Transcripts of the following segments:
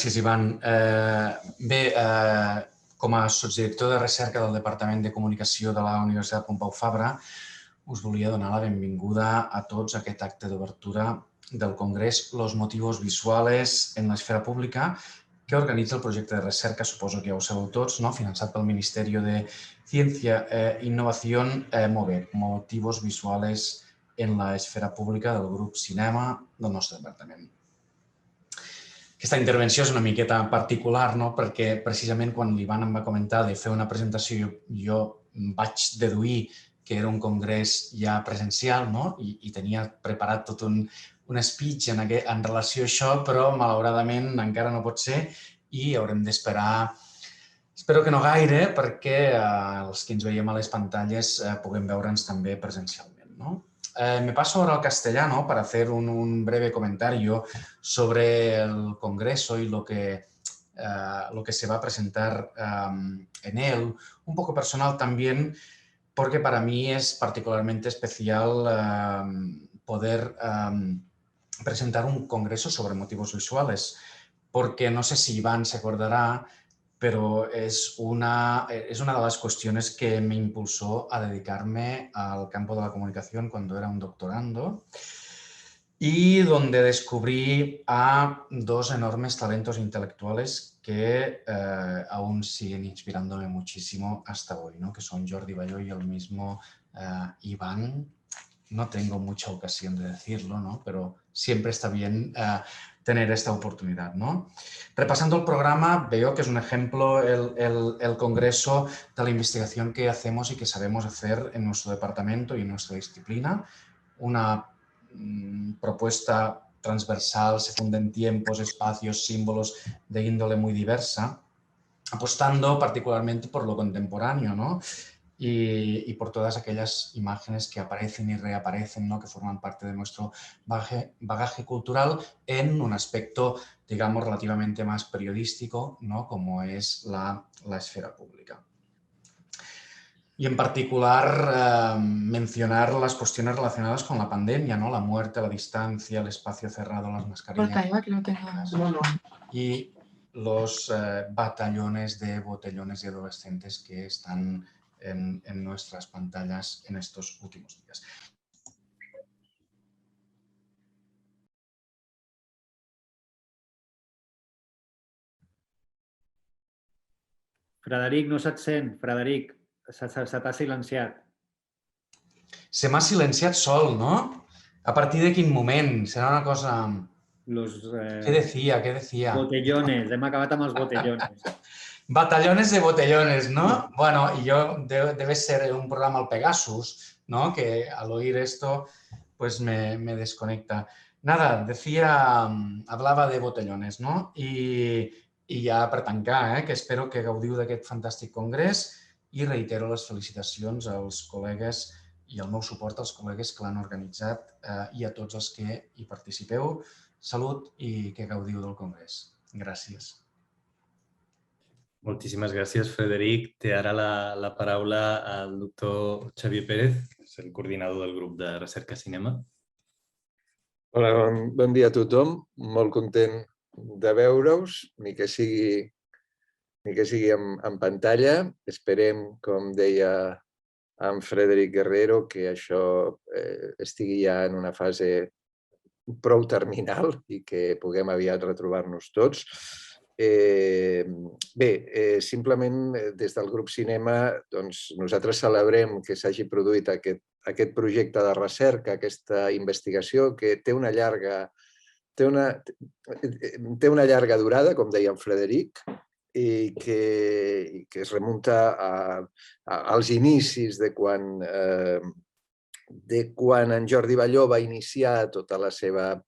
Gràcies, Ivan. Bé, com a sotsdirector de recerca del Departament de Comunicació de la Universitat Pompeu Fabra, us volia donar la benvinguda a tots a aquest acte d'obertura del Congrés Los motivos visuales en l'esfera pública, que organitza el projecte de recerca, suposo que ja ho sabeu tots, finançat pel Ministeri de Ciència i Innovació, MOVEC, Motivos Visuales en l'esfera pública del grup Cinema del nostre departament. Aquesta intervenció és una miqueta particular, perquè precisament quan l'Ivan em va comentar de fer una presentació jo vaig deduir que era un congrés ja presencial i tenia preparat tot un speech en relació a això, però malauradament encara no pot ser i haurem d'esperar, espero que no gaire, perquè els que ens veiem a les pantalles puguem veure'ns també presencialment. Me paso ahora al castellano para hacer un breve comentario sobre el Congreso y lo que se va a presentar en él. Un poco personal también, porque para mí es particularmente especial poder presentar un congreso sobre motivos visuales, porque no sé si Iván se acordará, pero es una de las cuestiones que me impulsó a dedicarme al campo de la comunicación cuando era un doctorando y donde descubrí a dos enormes talentos intelectuales que aún siguen inspirándome muchísimo hasta hoy, que son Jordi Bayó y el mismo Iván. No tengo mucha ocasión de decirlo, pero siempre está bien tener esta oportunidad. Repasando el programa, veo que es un ejemplo el congreso de la investigación que hacemos y que sabemos hacer en nuestro departamento y en nuestra disciplina. Una propuesta transversal, se funda en tiempos, espacios, símbolos de índole muy diversa, apostando particularmente por lo contemporáneo, y por todas aquellas imágenes que aparecen y reaparecen, que forman parte de nuestro bagaje cultural en un aspecto, digamos, relativamente más periodístico, como es la esfera pública. Y en particular mencionar las cuestiones relacionadas con la pandemia, la muerte, la distancia, el espacio cerrado, las mascarillas y los batallones de botellones y adolescentes que están en nuestras pantallas en estos últimos días. Frederic, no se't sent, Frederic. Se t'ha silenciat. Se m'ha silenciat sol, no? A partir de quin moment? Serà una cosa... ¿Qué decía? ¿Qué decía? Botellones, hem acabat amb els botellones. Batallones de botellones, ¿no? Bueno, y debe ser un programa al Pegasus, ¿no? Que al oír esto, pues me desconecta. Nada, hablava de botellones, ¿no? I ja per tancar, que espero que gaudiu d'aquest fantàstic congrés i reitero les felicitacions als col·legues i el meu suport als col·legues que l'han organitzat i a tots els que hi participeu. Salut i que gaudiu del congrés. Gràcies. Moltíssimes gràcies, Frederic. Té ara la paraula el doctor Xavier Pérez, que és el coordinador del grup de recerca cinema. Hola, bon dia a tothom. Molt content de veure-us, ni que sigui en pantalla. Esperem, com deia en Frederic Guerrero, que això estigui ja en una fase prou terminal i que puguem aviat retrobar-nos tots. Bé, simplement des del grup Cinema nosaltres celebrem que s'hagi produït aquest projecte de recerca, aquesta investigació que té una llarga durada, com deia en Frederic, i que es remunta als inicis de quan en Jordi Bayó va iniciar tota la seva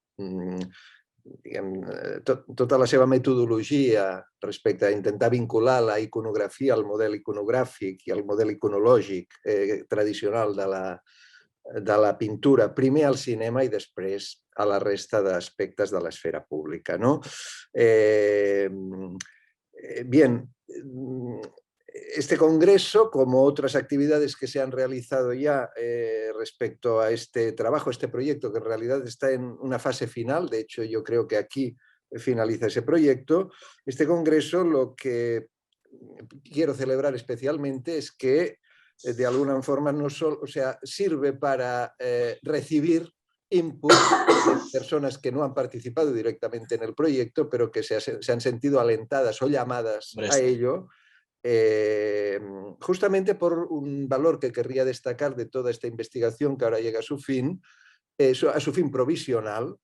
metodologia respecte a intentar vincular la iconografia al model iconogràfic i al model iconològic tradicional de la pintura, primer al cinema i després a la resta d'aspectes de l'esfera pública. Bien, este congreso, como otras actividades que se han realizado ya respecto a este trabajo, este proyecto, que en realidad está en una fase final, de hecho yo creo que aquí finaliza ese proyecto. Este congreso lo que quiero celebrar especialmente es que de alguna forma no solo, o sea, sirve para recibir input de personas que no han participado directamente en el proyecto, pero que se han sentido alentadas o llamadas a ello, justamente por un valor que querría destacar de toda esta investigación que ahora llega a su fin provisional,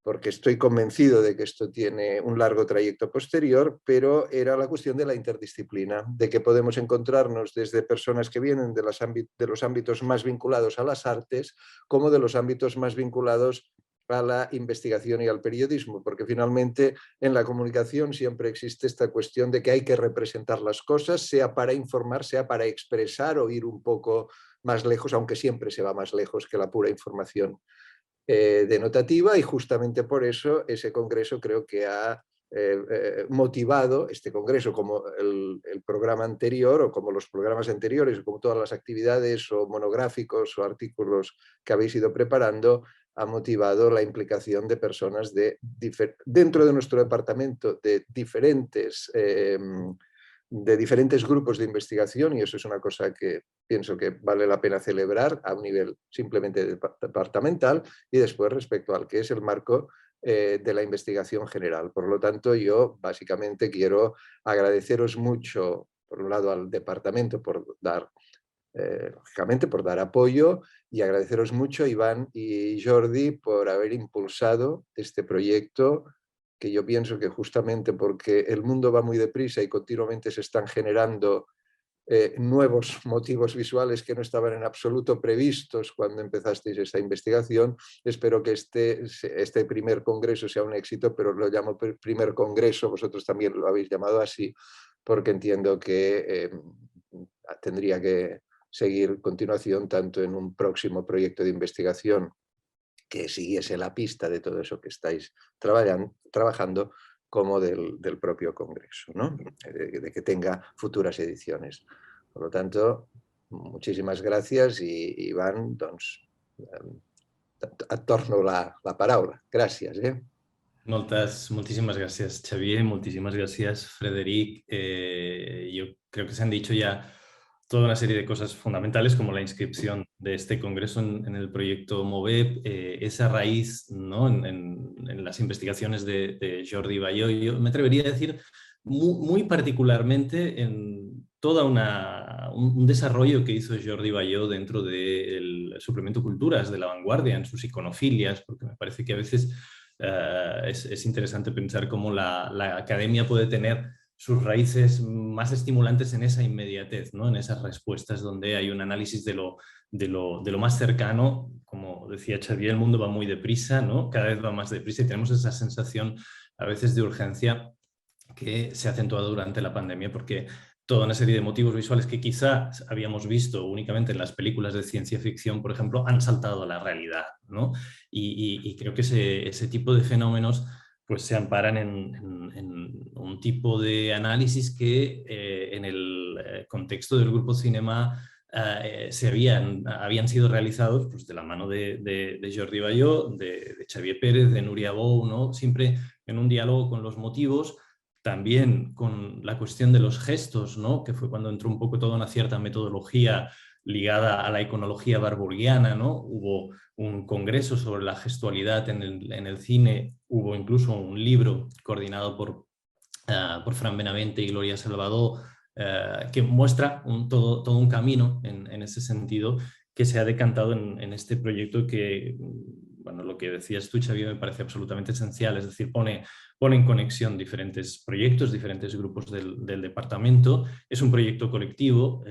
porque estoy convencido de que esto tiene un largo trayecto posterior, pero era la cuestión de la interdisciplina, de que podemos encontrarnos desde personas que vienen de los ámbitos más vinculados a las artes, como de los ámbitos más vinculados a la investigación y al periodismo, porque finalmente en la comunicación siempre existe esta cuestión de que hay que representar las cosas, sea para informar, sea para expresar o ir un poco más lejos, aunque siempre se va más lejos que la pura información denotativa, y justamente por eso ese congreso creo que ha motivado, este congreso como el programa anterior o como los programas anteriores o como todas las actividades o monográficos o artículos que habéis ido preparando, ha motivado la implicación de personas dentro de nuestro departamento de diferentes grupos de investigación, y eso es una cosa que pienso que vale la pena celebrar a un nivel simplemente departamental, y después respecto al que es el marco de la investigación general. Por lo tanto, yo básicamente quiero agradeceros mucho, por un lado, al departamento por dar, lógicamente, por dar apoyo, y agradeceros mucho, Iván y Jordi, por haber impulsado este proyecto, que yo pienso que justamente porque el mundo va muy deprisa y continuamente se están generando nuevos motivos visuales que no estaban en absoluto previstos cuando empezasteis esta investigación. Espero que este primer congreso sea un éxito, pero lo llamo primer congreso, vosotros también lo habéis llamado así, porque entiendo que tendría que seguir continuación tanto en un próximo proyecto de investigación que siguiese la pista de todo eso que estáis trabajando, como del propio congreso, ¿no? De que tenga futuras ediciones. Por lo tanto, muchísimas gracias, i Ivan, doncs, et torno la paraula. Gràcies. Muchísimas gracias, Xavier, muchísimas gracias, Frederic. Yo creo que se han dicho ya toda una serie de cosas fundamentales, como la inscripción de este congreso en el proyecto MOVEP, esa raíz, ¿no?, en las investigaciones de Jordi Bayó. Yo me atrevería a decir muy particularmente en todo un desarrollo que hizo Jordi Bayó dentro del suplemento Culturas de La Vanguardia, en sus iconofilias, porque me parece que a veces es interesante pensar cómo la academia puede tener sus raíces más estimulantes en esa inmediatez, ¿no?, en esas respuestas donde hay un análisis de lo más cercano. Como decía Xavier, el mundo va muy deprisa, ¿no?, cada vez va más deprisa, y tenemos esa sensación a veces de urgencia que se ha acentuado durante la pandemia, porque toda una serie de motivos visuales que quizá habíamos visto únicamente en las películas de ciencia ficción, por ejemplo, han saltado a la realidad, ¿no? Y creo que ese tipo de fenómenos pues se amparan en un tipo de análisis que en el contexto del Grupo Cinema habían sido realizados pues, de la mano de Jordi Bayó, de Xavier Pérez, de Núria Bou, ¿no?, siempre en un diálogo con los motivos, también con la cuestión de los gestos, ¿no?, que fue cuando entró un poco toda una cierta metodología ligada a la iconología barburgiana, ¿no? Hubo un congreso sobre la gestualidad en el cine, hubo incluso un libro coordinado por Fran Benavente y Gloria Salvador, que muestra todo un camino en ese sentido, que se ha decantado en este proyecto que, bueno, lo que decías tú, Xavier, me parece absolutamente esencial, es decir, pone en conexión diferentes proyectos, diferentes grupos del departamento. Es un proyecto colectivo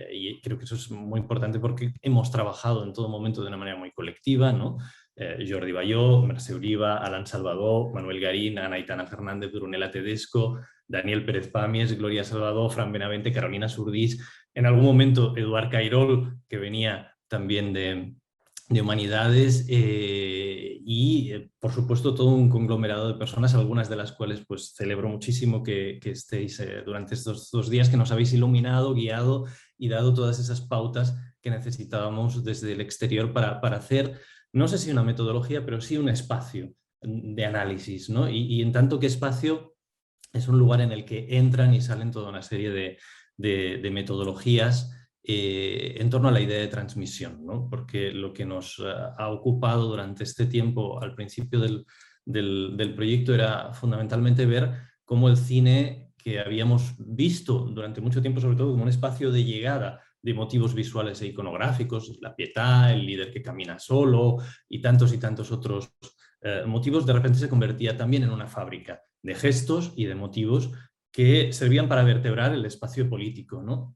y creo que eso es muy importante porque hemos trabajado en todo momento de una manera muy colectiva, ¿no? Jordi Bayó, Mercè Uriba, Alan Salvador, Manuel Garín, Ana Aitana Fernández, Brunella Tedesco, Daniel Pérez Pàmies, Gloria Salvador, Fran Benavente, Carolina Surdís, en algún momento Eduard Cairol, que venía también de Humanidades, y por supuesto todo un conglomerado de personas, algunas de las cuales pues celebro muchísimo que estéis durante estos 2 días, que nos habéis iluminado, guiado y dado todas esas pautas que necesitábamos desde el exterior para hacer, no sé si una metodología, pero sí un espacio de análisis, ¿no? Y en tanto que espacio es un lugar en el que entran y salen toda una serie de metodologías en torno a la idea de transmisión, ¿no? Porque lo que nos ha ocupado durante este tiempo al principio del proyecto era fundamentalmente ver cómo el cine que habíamos visto durante mucho tiempo, sobre todo como un espacio de llegada de motivos visuales e iconográficos, la Pietà, el líder que camina solo y tantos otros motivos, de repente se convertía también en una fábrica de gestos y de motivos que servían para vertebrar el espacio político, ¿no?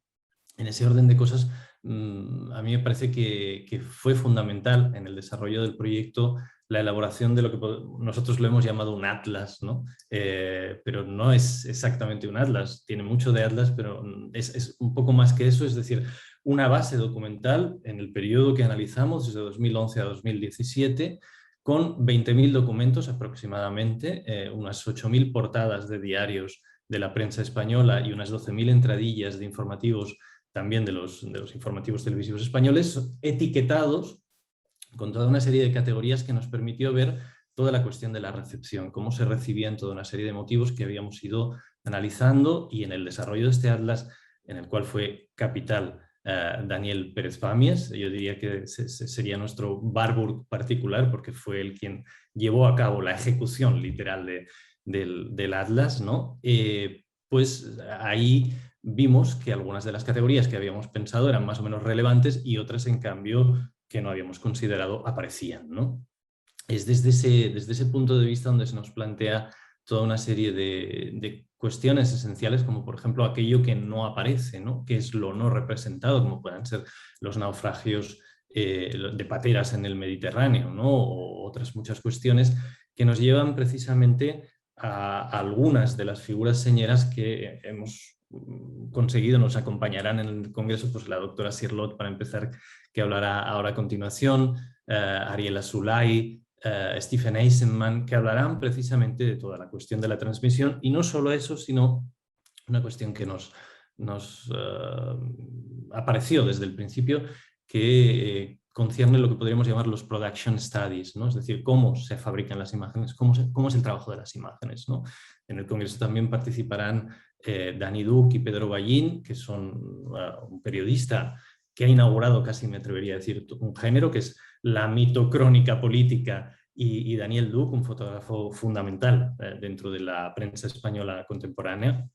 En ese orden de cosas, a mí me parece que fue fundamental en el desarrollo del proyecto la elaboración de lo que nosotros lo hemos llamado un atlas, ¿no? Pero no es exactamente un atlas, tiene mucho de atlas, pero es un poco más que eso, es decir, una base documental en el periodo que analizamos, desde 2011 a 2017, con 20.000 documentos aproximadamente, unas 8.000 portadas de diarios de la prensa española y unas 12.000 entradillas de informativos también de los informativos televisivos españoles, etiquetados con toda una serie de categorías que nos permitió ver toda la cuestión de la recepción, cómo se recibían toda una serie de motivos que habíamos ido analizando, y en el desarrollo de este atlas, en el cual fue capital Daniel Pérez Pàmies, yo diría que sería nuestro Warburg particular, porque fue el quien llevó a cabo la ejecución literal del atlas, ¿no? Pues ahí vimos que algunas de las categorías que habíamos pensado eran más o menos relevantes y otras, en cambio, que no habíamos considerado aparecían, ¿no? Es desde ese punto de vista donde se nos plantea toda una serie de cuestiones esenciales, como por ejemplo aquello que no aparece, ¿no? Que es lo no representado, como puedan ser los naufragios de pateras en el Mediterráneo, ¿no? O otras muchas cuestiones que nos llevan precisamente a algunas de las figuras señeras que hemos conseguido. Nos acompañarán en el Congreso pues la doctora Sirlot, para empezar, que hablará ahora a continuación, Ariela Zulay, Stephen Eisenman, que hablarán precisamente de toda la cuestión de la transmisión, y no solo eso, sino una cuestión que nos apareció desde el principio, que concierne lo que podríamos llamar los production studies, ¿no? Es decir, cómo se fabrican las imágenes, cómo es el trabajo de las imágenes, ¿no? En el Congreso también participarán Dani Duch y Pedro Ballín, que son un periodista que ha inaugurado, casi me atrevería a decir, un género que es la mitocrónica política, y Daniel Duch, un fotógrafo fundamental dentro de la prensa española contemporánea,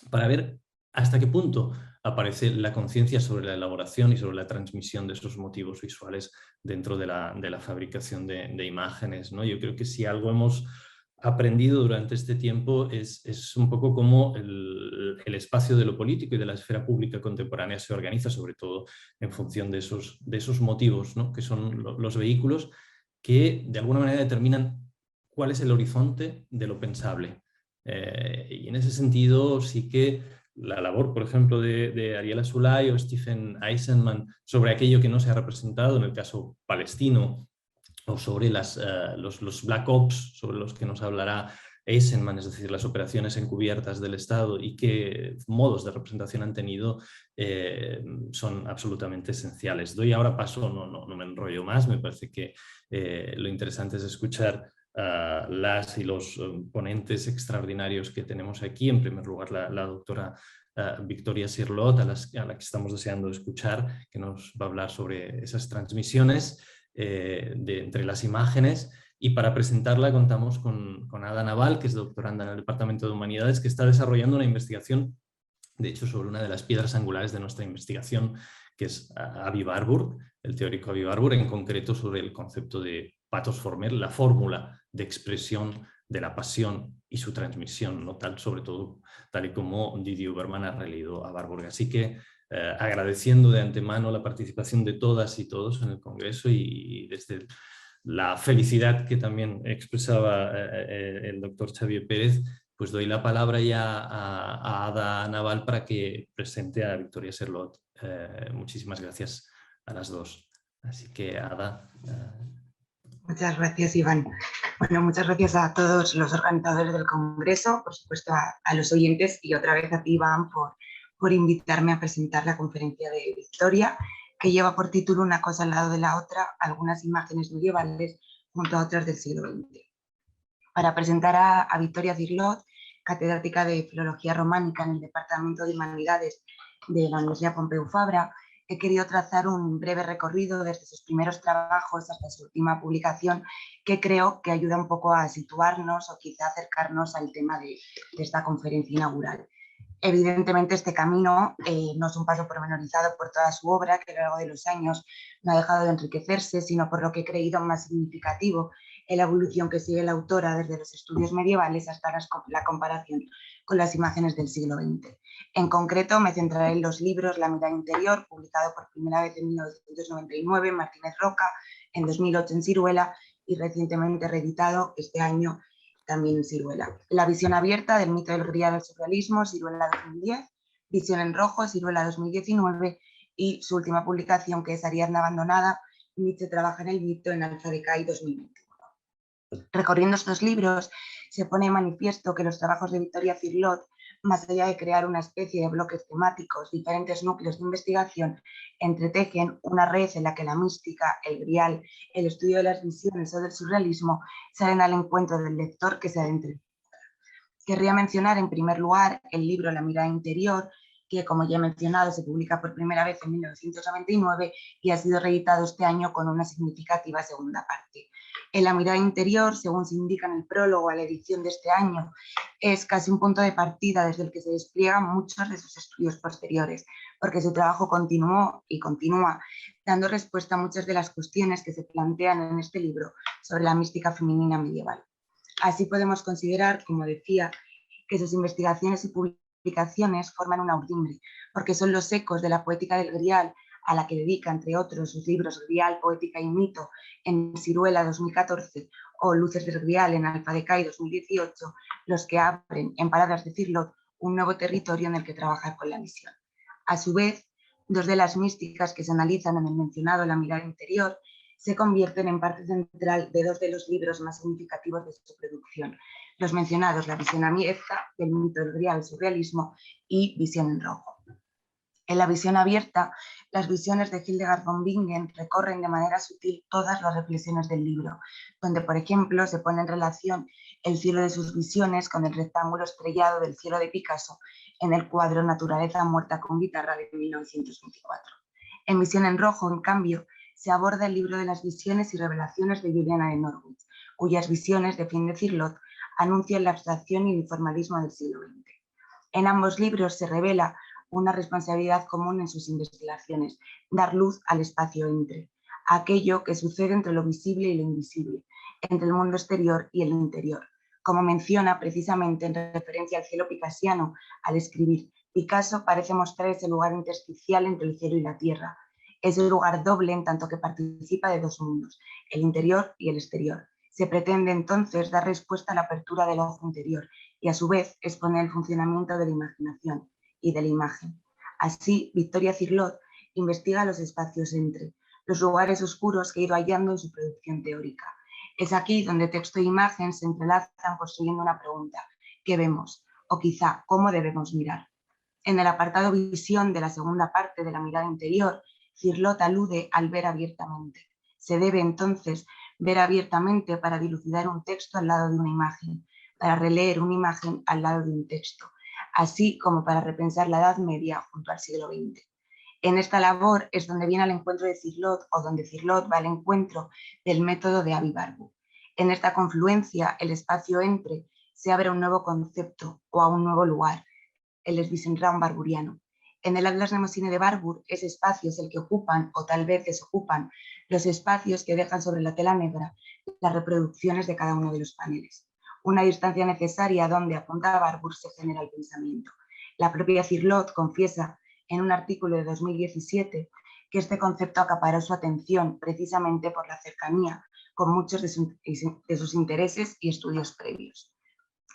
para ver hasta qué punto aparece la conciencia sobre la elaboración y sobre la transmisión de esos motivos visuales dentro de la fabricación de imágenes, ¿no? Yo creo que si algo hemos aprendido durante este tiempo es un poco cómo el espacio de lo político y de la esfera pública contemporánea se organiza, sobre todo en función de esos motivos, ¿no? Que son los vehículos que de alguna manera determinan cuál es el horizonte de lo pensable. Y en ese sentido sí que la labor, por ejemplo, de Ariela Zulay o Stephen Eisenman sobre aquello que no se ha representado, en el caso palestino, o sobre los Black Ops, sobre los que nos hablará Eisenman, es decir, las operaciones encubiertas del Estado y qué modos de representación han tenido, son absolutamente esenciales. Doy ahora paso, no me enrollo más, me parece que lo interesante es escuchar las y los ponentes extraordinarios que tenemos aquí. En primer lugar, la doctora Victoria Sirlot, a la que estamos deseando escuchar, que nos va a hablar sobre esas transmisiones entre las imágenes. Y para presentarla contamos con Ada Naval, que es doctoranda en el Departamento de Humanidades, que está desarrollando una investigación, de hecho, sobre una de las piedras angulares de nuestra investigación, que es Avi Warburg, el teórico Avi Warburg, en concreto sobre el concepto de pathos former, la fórmula de expresión de la pasión y su transmisión, ¿no? Sobre todo tal y como Didier Huberman ha releído a Warburg. Así que agradeciendo de antemano la participación de todas y todos en el Congreso, y desde la felicidad que también expresaba el doctor Xavier Pérez, pues doy la palabra ya a Ada Naval para que presente a Victoria Sirlot. Muchísimas gracias a las dos. Así que, Ada... Muchas gracias, Iván. Bueno, muchas gracias a todos los organizadores del Congreso, por supuesto a los oyentes, y otra vez a ti, Iván, por invitarme a presentar la conferencia de Victoria, que lleva por título Una cosa al lado de la otra, algunas imágenes medievales junto a otras del siglo XX. para presentar a Victoria Cirlot, catedrática de Filología Románica en el Departamento de Humanidades de la Universidad Pompeu Fabra. He querido trazar un breve recorrido desde sus primeros trabajos hasta su última publicación, que creo que ayuda un poco a situarnos o quizá acercarnos al tema de esta conferencia inaugural. Evidentemente, este camino no es un paso pormenorizado por toda su obra, que a lo largo de los años no ha dejado de enriquecerse, sino por lo que he creído más significativo en la evolución que sigue la autora desde los estudios medievales hasta la comparación con las imágenes del siglo XX. En concreto, me centraré en los libros La mirada interior, publicado por primera vez en 1999 en Martínez Roca, en 2008 en Siruela y recientemente reeditado este año también en Siruela. La visión abierta del mito del grial al surrealismo, Siruela 2010, Visión en rojo, Siruela 2019 y su última publicación, que es Ariadna abandonada, Nietzsche trabaja en el mito, en Alfa Decay 2021. Recorriendo estos libros, se pone de manifiesto que los trabajos de Victoria Cirlot, más allá de crear una especie de bloques temáticos, diferentes núcleos de investigación, entretejen una red en la que la mística, el grial, el estudio de las visiones o del surrealismo salen al encuentro del lector que se adentre. Querría mencionar en primer lugar el libro La mirada interior, que como ya he mencionado se publica por primera vez en 1999 y ha sido reeditado este año con una significativa segunda parte. En La mirada interior, según se indica en el prólogo a la edición de este año, es casi un punto de partida desde el que se despliegan muchos de sus estudios posteriores, porque su trabajo continuó y continúa dando respuesta a muchas de las cuestiones que se plantean en este libro sobre la mística femenina medieval. Así podemos considerar, como decía, que sus investigaciones y publicaciones forman una urdimbre, porque son los ecos de la poética del grial, a la que dedica, entre otros, sus libros Grial, Poética y Mito en Siruela 2014 o Luces del Grial en Alfa Decay 2018, los que abren, en palabras de Cirlot, un nuevo territorio en el que trabajar con la visión. A su vez, dos de las místicas que se analizan en el mencionado La mirada interior se convierten en parte central de dos de los libros más significativos de su producción, los mencionados La visión abierta, del mito del grial al surrealismo, y Visión en rojo. En La visión abierta, las visiones de Hildegard von Bingen recorren de manera sutil todas las reflexiones del libro, donde, por ejemplo, se pone en relación el cielo de sus visiones con el rectángulo estrellado del cielo de Picasso en el cuadro Naturaleza muerta con guitarra de 1924. En Visión en rojo, en cambio, se aborda el libro de las visiones y revelaciones de Juliana de Norwich, cuyas visiones, defiende Cirlot, anuncian la abstracción y el informalismo del siglo XX. En ambos libros se revela una responsabilidad común en sus investigaciones, dar luz al espacio entre, aquello que sucede entre lo visible y lo invisible, entre el mundo exterior y el interior, como menciona precisamente en referencia al cielo picassiano al escribir: Picasso parece mostrar ese lugar intersticial entre el cielo y la tierra, ese lugar doble en tanto que participa de dos mundos, el interior y el exterior. Se pretende entonces dar respuesta a la apertura del ojo interior y a su vez exponer el funcionamiento de la imaginación y de la imagen. Así, Victoria Cirlot investiga los espacios entre, los lugares oscuros que ha ido hallando en su producción teórica. Es aquí donde texto e imagen se entrelazan construyendo una pregunta: ¿qué vemos? O quizá, ¿cómo debemos mirar? En el apartado visión de la segunda parte de La mirada interior, Cirlot alude al ver abiertamente. Se debe entonces ver abiertamente para dilucidar un texto al lado de una imagen, para releer una imagen al lado de un texto, así como para repensar la Edad Media junto al siglo XX. En esta labor es donde viene al encuentro de Cirlot, o donde Cirlot va al encuentro del método de Avi Barbour. En esta confluencia, el espacio entre se abre a un nuevo concepto o a un nuevo lugar, el Wissensraum barburiano. En el Atlas Mnemosyne de Barbour, ese espacio es el que ocupan, o tal vez desocupan, los espacios que dejan sobre la tela negra las reproducciones de cada uno de los paneles. Una distancia necesaria donde, apunta a Barbour, se genera el pensamiento. La propia Cirlot confiesa en un artículo de 2017 que este concepto acaparó su atención precisamente por la cercanía con muchos de sus intereses y estudios previos.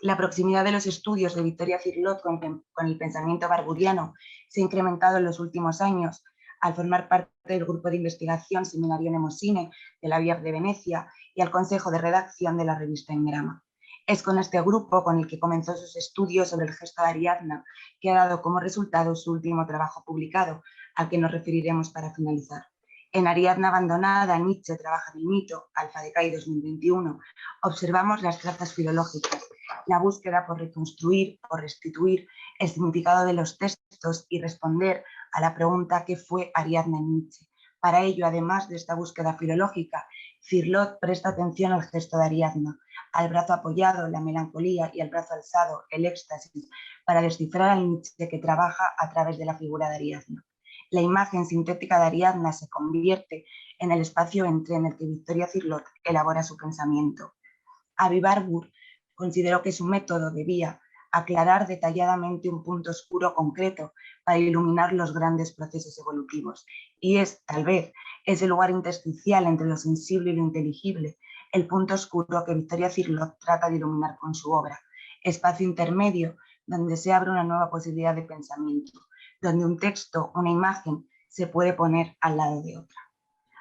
La proximidad de los estudios de Victoria Cirlot con el pensamiento barburiano se ha incrementado en los últimos años al formar parte del grupo de investigación Seminario Mnemosyne de la Biblioteca de Venecia y al consejo de redacción de la revista Engrama. Es con este grupo con el que comenzó sus estudios sobre el gesto de Ariadna, que ha dado como resultado su último trabajo publicado, al que nos referiremos para finalizar. En Ariadna abandonada, Nietzsche trabaja en el mito, Alfa Decay 2021, observamos las trazas filológicas, la búsqueda por reconstruir, por restituir el significado de los textos y responder a la pregunta ¿qué fue Ariadna en Nietzsche? Para ello, además de esta búsqueda filológica, Cirlot presta atención al gesto de Ariadna, al brazo apoyado, la melancolía, y al brazo alzado, el éxtasis, para descifrar al Nietzsche que trabaja a través de la figura de Ariadna. La imagen sintética de Ariadna se convierte en el espacio entre en el que Victoria Cirlot elabora su pensamiento. Avi Warburg consideró que su método debía aclarar detalladamente un punto oscuro concreto para iluminar los grandes procesos evolutivos. Y es, tal vez, ese lugar intersticial entre lo sensible y lo inteligible, el punto oscuro que Victoria Cirlot trata de iluminar con su obra, espacio intermedio donde se abre una nueva posibilidad de pensamiento, donde un texto, una imagen, se puede poner al lado de otra.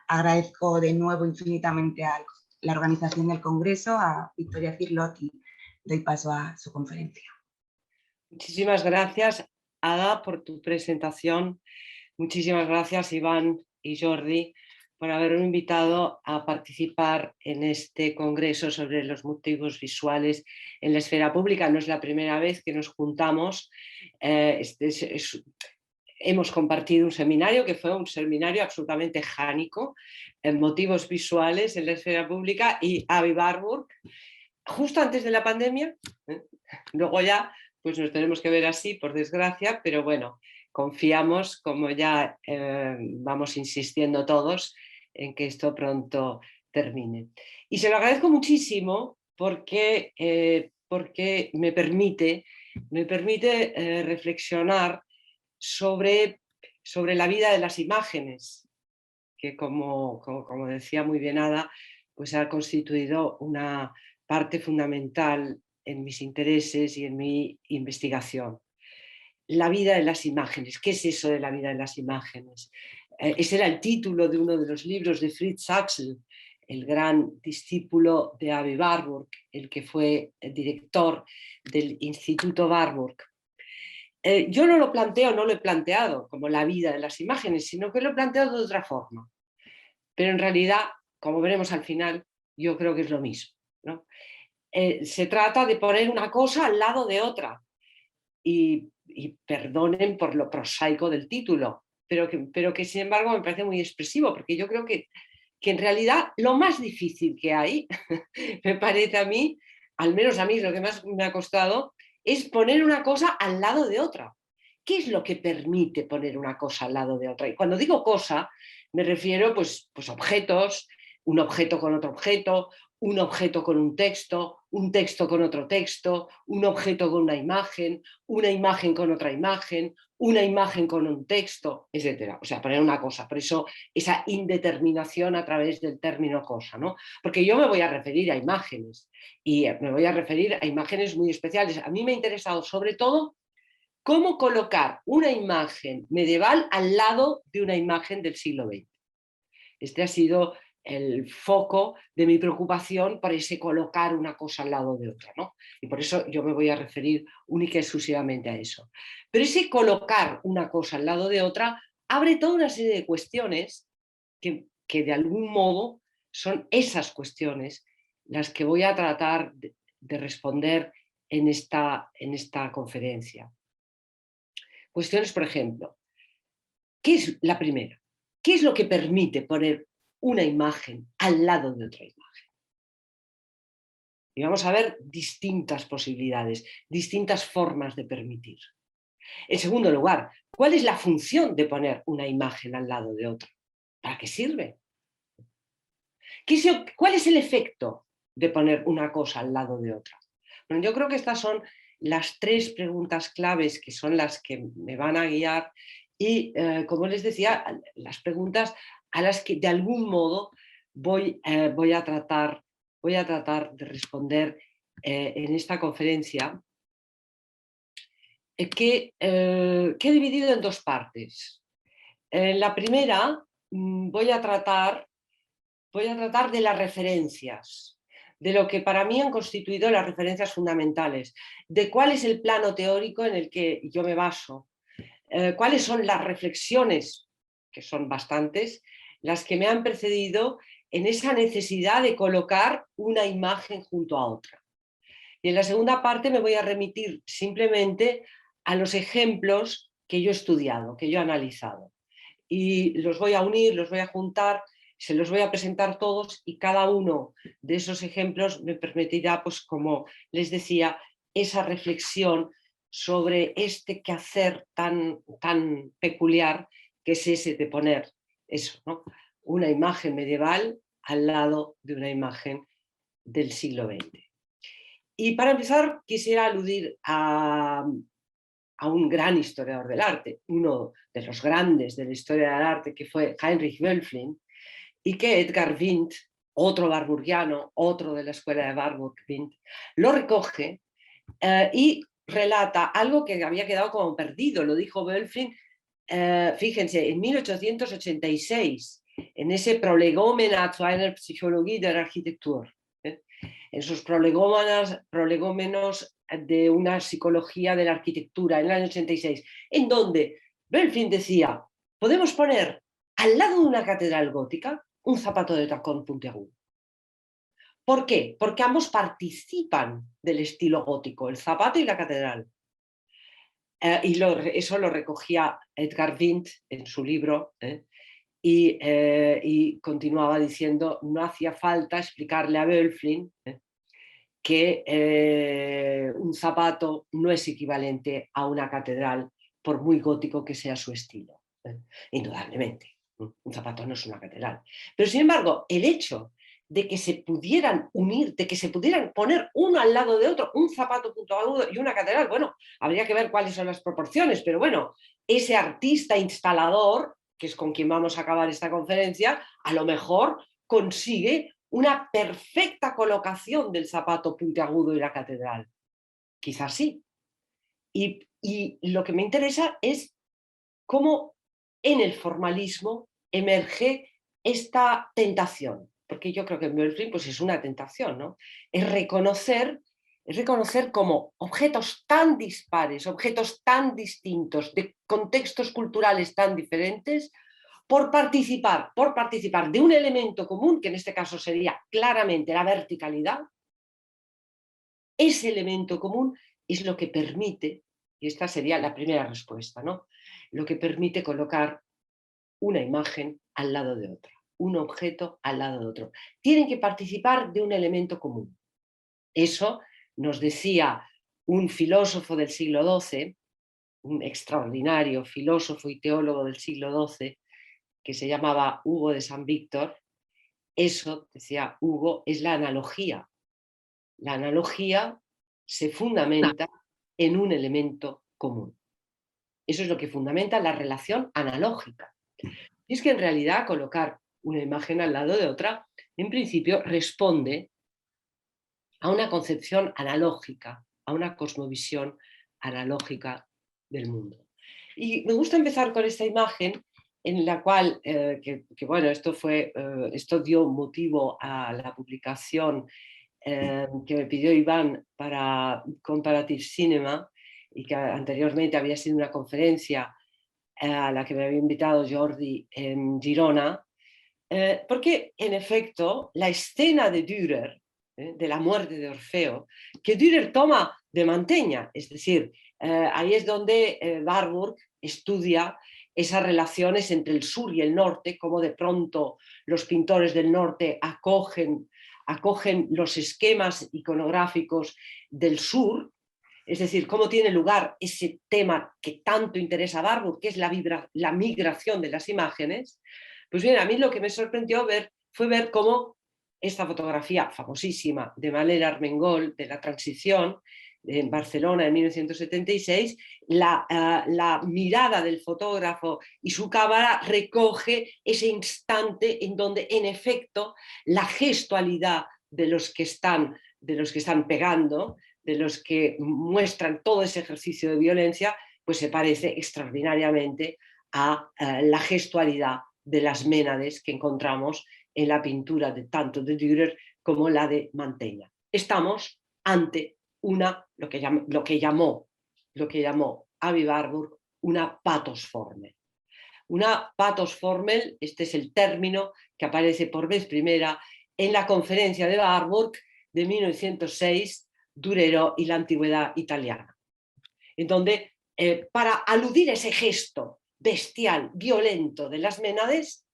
Agradezco de nuevo infinitamente a la organización del Congreso, a Victoria Cirlot, y doy paso a su conferencia. Muchísimas gracias, Ada, por tu presentación. Muchísimas gracias, Iván y Jordi, por haberme invitado a participar en este congreso sobre los motivos visuales en la esfera pública. No es la primera vez que nos juntamos. Hemos compartido un seminario que fue un seminario absolutamente jánico en motivos visuales en la esfera pública, y Avi Warburg, justo antes de la pandemia. Luego ya pues nos tenemos que ver así, por desgracia, pero bueno, confiamos, como ya vamos insistiendo todos, en que esto pronto termine. Y se lo agradezco muchísimo porque me permite reflexionar sobre la vida de las imágenes, que como decía muy bien Ada, pues ha constituido una parte fundamental en mis intereses y en mi investigación. La vida de las imágenes. ¿Qué es eso de la vida de las imágenes? Ese era el título de uno de los libros de Fritz Haxel, el gran discípulo de Avi Warburg, el que fue el director del Instituto Warburg. Yo no lo he planteado como la vida de las imágenes, sino que lo he planteado de otra forma. Pero en realidad, como veremos al final, yo creo que es lo mismo, ¿no? Se trata de poner una cosa al lado de otra. Y perdonen por lo prosaico del título, pero que sin embargo me parece muy expresivo, porque yo creo que en realidad lo más difícil que hay, me parece a mí, al menos a mí lo que más me ha costado, es poner una cosa al lado de otra. ¿Qué es lo que permite poner una cosa al lado de otra? Y cuando digo cosa, me refiero pues objetos, un objeto con otro objeto, un objeto con un texto con otro texto, un objeto con una imagen con otra imagen, una imagen con un texto, etc. O sea, poner una cosa. Por eso esa indeterminación a través del término cosa, ¿no? Porque yo me voy a referir a imágenes, y me voy a referir a imágenes muy especiales. A mí me ha interesado sobre todo cómo colocar una imagen medieval al lado de una imagen del siglo XX. Este ha sido el foco de mi preocupación por ese colocar una cosa al lado de otra, ¿no? Y por eso yo me voy a referir única y exclusivamente a eso. Pero ese colocar una cosa al lado de otra abre toda una serie de cuestiones que de algún modo son esas cuestiones las que voy a tratar de responder en esta conferencia. Cuestiones, por ejemplo, ¿qué es la primera? ¿Qué es lo que permite poner una imagen al lado de otra imagen? Y vamos a ver distintas posibilidades, distintas formas de permitir. En segundo lugar, ¿cuál es la función de poner una imagen al lado de otra? ¿Para qué sirve? ¿Cuál es el efecto de poner una cosa al lado de otra? Bueno, yo creo que estas son las tres preguntas claves que son las que me van a guiar y, como les decía, las preguntas a las que de algún modo voy a tratar de responder en esta conferencia, que he dividido en dos partes. En la primera voy a tratar de las referencias, de lo que para mí han constituido las referencias fundamentales, de cuál es el plano teórico en el que yo me baso, cuáles son las reflexiones, que son bastantes, las que me han precedido en esa necesidad de colocar una imagen junto a otra. Y en la segunda parte me voy a remitir simplemente a los ejemplos que yo he estudiado, que yo he analizado. Y los voy a unir, los voy a juntar, se los voy a presentar todos y cada uno de esos ejemplos me permitirá, pues como les decía, esa reflexión sobre este quehacer tan peculiar que es ese de poner eso, ¿no? Una imagen medieval al lado de una imagen del siglo XX. Y para empezar quisiera aludir a un gran historiador del arte, uno de los grandes de la historia del arte, que fue Heinrich Wölfflin, y que Edgar Windt, otro warburgiano, otro de la escuela de Warburg-Windt, lo recoge y relata algo que había quedado como perdido. Lo dijo Wölfflin, fíjense, en 1886, en ese Prolegomena zu einer Psychologie der Architektur, en sus prolegómenos de una psicología de la arquitectura en el año 86, en donde Wölfflin decía, podemos poner al lado de una catedral gótica un zapato de tacón puntiagudo. ¿Por qué? Porque ambos participan del estilo gótico, el zapato y la catedral. Eso lo recogía Edgar Windt en su libro, y continuaba diciendo, no hacía falta explicarle a Wölfflin que un zapato no es equivalente a una catedral, por muy gótico que sea su estilo. Indudablemente, un zapato no es una catedral. Pero sin embargo, el hecho de que se pudieran unir, de que se pudieran poner uno al lado de otro, un zapato puntiagudo y una catedral, bueno, habría que ver cuáles son las proporciones, pero bueno, ese artista instalador, que es con quien vamos a acabar esta conferencia, a lo mejor consigue una perfecta colocación del zapato puntiagudo y la catedral. Quizás sí. Y lo que me interesa es cómo en el formalismo emerge esta tentación, porque yo creo que en Wölfflin pues es una tentación, ¿no? Es reconocer como objetos tan dispares, objetos tan distintos, de contextos culturales tan diferentes, por participar de un elemento común, que en este caso sería claramente la verticalidad. Ese elemento común es lo que permite, y esta sería la primera respuesta, ¿no? Lo que permite colocar una imagen al lado de otra, un objeto al lado de otro. Tienen que participar de un elemento común. Eso nos decía un filósofo del siglo XII, un extraordinario filósofo y teólogo del siglo XII, que se llamaba Hugo de San Víctor. Eso, decía Hugo, es la analogía. La analogía se fundamenta en un elemento común. Eso es lo que fundamenta la relación analógica. Y es que en realidad colocar una imagen al lado de otra, en principio responde a una concepción analógica, a una cosmovisión analógica del mundo. Y me gusta empezar con esta imagen en la cual, bueno, esto dio motivo a la publicación que me pidió Iván para Comparative Cinema, y que anteriormente había sido una conferencia a la que me había invitado Jordi en Girona, porque en efecto la escena de Dürer, de la muerte de Orfeo, que Dürer toma de Mantegna, es decir, ahí es donde Warburg estudia esas relaciones entre el sur y el norte, cómo de pronto los pintores del norte acogen los esquemas iconográficos del sur, es decir, cómo tiene lugar ese tema que tanto interesa a Warburg, que es la migración de las imágenes. Pues bien, a mí lo que me sorprendió fue ver cómo esta fotografía famosísima de Malher Armengol, de la transición en Barcelona en 1976, la mirada del fotógrafo y su cámara recoge ese instante en donde en efecto la gestualidad de los que están pegando, de los que muestran todo ese ejercicio de violencia, pues se parece extraordinariamente a la gestualidad de las Ménades que encontramos en la pintura tanto de Dürer como la de Mantegna. Estamos ante lo que llamó Avi Warburg una patosforme. una Pathos-Formel, este es el término que aparece por vez primera en la conferencia de Warburg de 1906, Durero y la antigüedad italiana, en donde para aludir a ese gesto bestial, violento de las Ménades,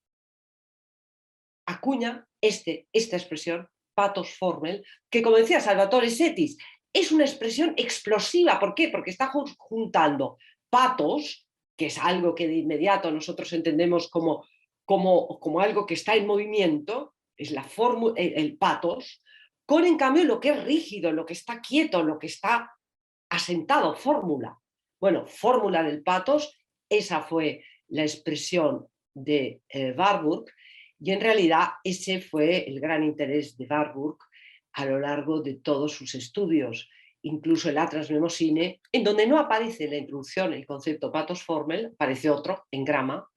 acuña esta expresión Pathos-Formel, que, como decía Salvatore Settis, es una expresión explosiva. ¿Por qué? Porque está juntando patos, que es algo que de inmediato nosotros entendemos como algo que está en movimiento, es el patos, con en cambio lo que es rígido, lo que está quieto, lo que está asentado, fórmula. Bueno, fórmula del patos, esa fue la expresión de Warburg, y en realidad ese fue el gran interés de Warburg a lo largo de todos sus estudios, incluso el Atlas Mnemosyne, en donde no aparece en la introducción el concepto Pathos-Formel, aparece otro en grama,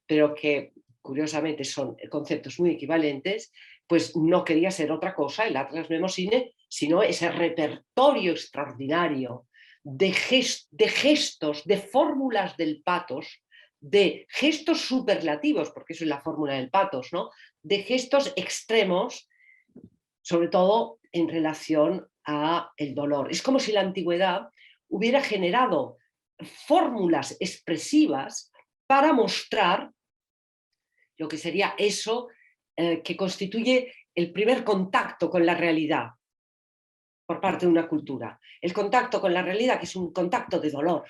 pero que curiosamente son conceptos muy equivalentes, pues no quería ser otra cosa el Atlas Mnemosyne, sino ese repertorio extraordinario de gestos, de fórmulas del pathos, de gestos superlativos, porque eso es la fórmula del pathos, ¿no? De gestos extremos, sobre todo en relación a el dolor. Es como si la antigüedad hubiera generado fórmulas expresivas para mostrar lo que sería eso que constituye el primer contacto con la realidad por parte de una cultura. El contacto con la realidad, que es un contacto de dolor,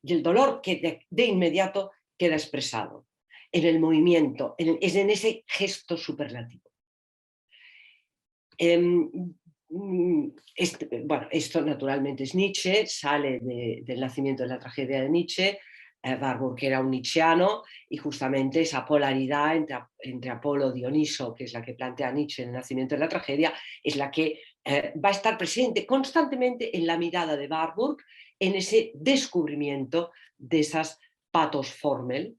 y el dolor que de inmediato queda expresado en el movimiento, es en ese gesto superlativo. Bueno, esto naturalmente es Nietzsche, sale del nacimiento de la tragedia de Nietzsche. Warburg era un nietzscheano, y justamente esa polaridad entre Apolo y Dioniso, que es la que plantea Nietzsche en el nacimiento de la tragedia, es la que va a estar presente constantemente en la mirada de Warburg, en ese descubrimiento de esas Pathos-Formel.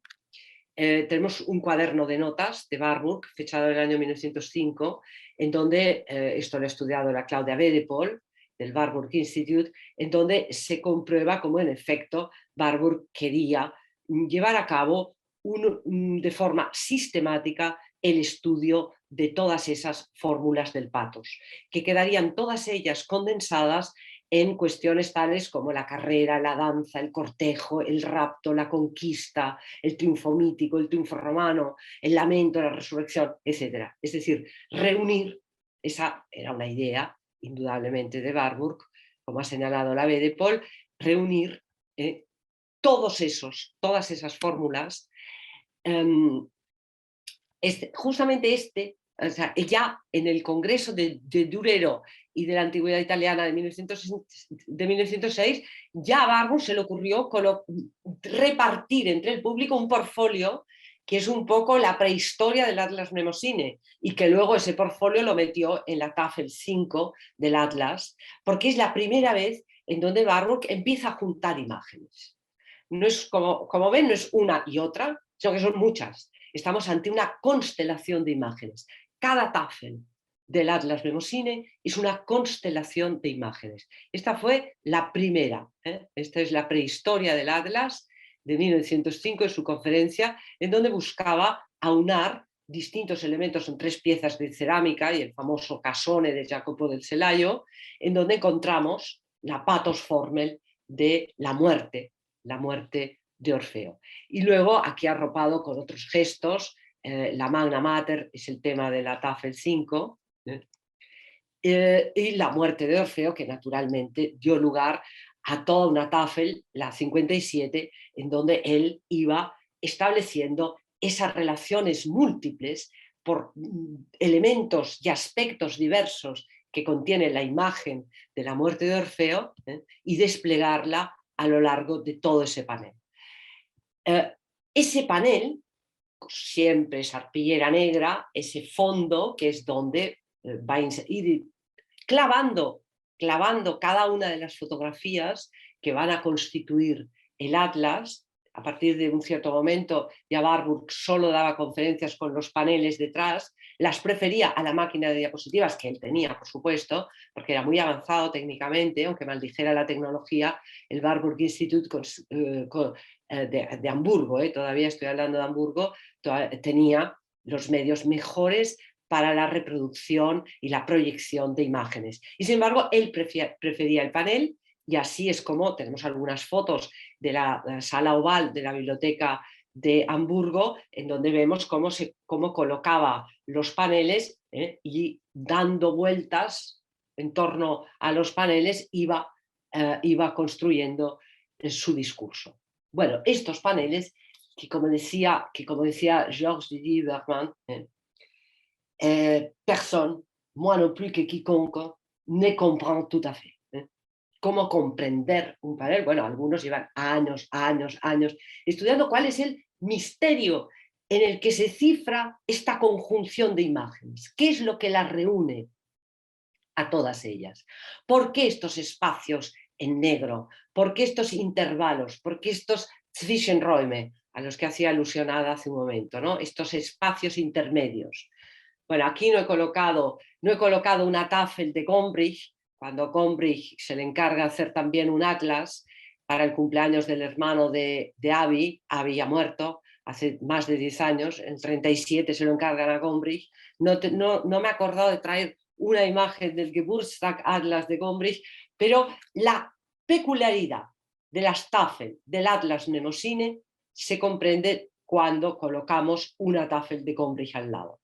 Tenemos un cuaderno de notas de Warburg, fechado en el año 1905, en donde, esto lo ha estudiado la Claudia Wedepol, del Warburg Institute, en donde se comprueba cómo en efecto Warburg quería llevar a cabo de forma sistemática el estudio de todas esas fórmulas del pathos, que quedarían todas ellas condensadas en cuestiones tales como la carrera, la danza, el cortejo, el rapto, la conquista, el triunfo mítico, el triunfo romano, el lamento, la resurrección, etc. Es decir, reunir, esa era una idea indudablemente de Warburg, como ha señalado la Wedepol, reunir todas esas fórmulas. O sea, ya en el Congreso de Durero y de la Antigüedad Italiana de 1906, ya a Warburg se le ocurrió repartir entre el público un portfolio que es un poco la prehistoria del Atlas Mnemosyne, y que luego ese portfolio lo metió en la Tafel 5 del Atlas, porque es la primera vez en donde Warburg empieza a juntar imágenes. No es, como ven, no es una y otra, sino que son muchas. Estamos ante una constelación de imágenes. Cada Tafel del Atlas Mnemosyne es una constelación de imágenes. Esta fue la primera. Esta es la prehistoria del Atlas de 1905 en su conferencia, en donde buscaba aunar distintos elementos en 3 piezas de cerámica y el famoso casone de Jacopo del Selaio, en donde encontramos la Pathos-Formel de la muerte de Orfeo. Y luego aquí arropado con otros gestos, la Magna Mater es el tema de la Tafel 5, y la muerte de Orfeo, que naturalmente dio lugar a toda una Tafel, la 57, en donde él iba estableciendo esas relaciones múltiples por elementos y aspectos diversos que contiene la imagen de la muerte de Orfeo, y desplegarla a lo largo de todo ese panel. Ese panel siempre es arpillera negra, ese fondo que es donde va a ir clavando cada una de las fotografías que van a constituir el Atlas. A partir de un cierto momento ya Warburg solo daba conferencias con los paneles detrás, las prefería a la máquina de diapositivas que él tenía, por supuesto, porque era muy avanzado técnicamente, aunque maldijera la tecnología. El Warburg Institute de Hamburgo, todavía estoy hablando de Hamburgo, tenía los medios mejores para la reproducción y la proyección de imágenes. Y sin embargo, él prefería el panel, y así es como tenemos algunas fotos de la sala oval de la biblioteca de Hamburgo, en donde vemos cómo colocaba los paneles y dando vueltas en torno a los paneles iba construyendo su discurso. Bueno, estos paneles que como decía Georges Didier Bergman, personne, moi non plus que quiconque, ne comprend tout à fait. ¿Cómo comprender un panel? Bueno, algunos llevan años estudiando cuál es el misterio en el que se cifra esta conjunción de imágenes. ¿Qué es lo que las reúne a todas ellas? ¿Por qué estos espacios en negro? ¿Por qué estos intervalos? ¿Por qué estos Zwischenräume a los que hacía alusión Ada hace un momento, ¿no? Estos espacios intermedios. Bueno, aquí no he colocado una Tafel de Gombrich, cuando Gombrich se le encarga hacer también un atlas para el cumpleaños del hermano de Abi ya muerto, hace más de 10 años, en 37 se lo encargan a Gombrich. No me he acordado de traer una imagen del Geburtstag Atlas de Gombrich, pero la peculiaridad de las Tafel del Atlas Mnemosyne se comprende cuando colocamos una Tafel de Gombrich al lado.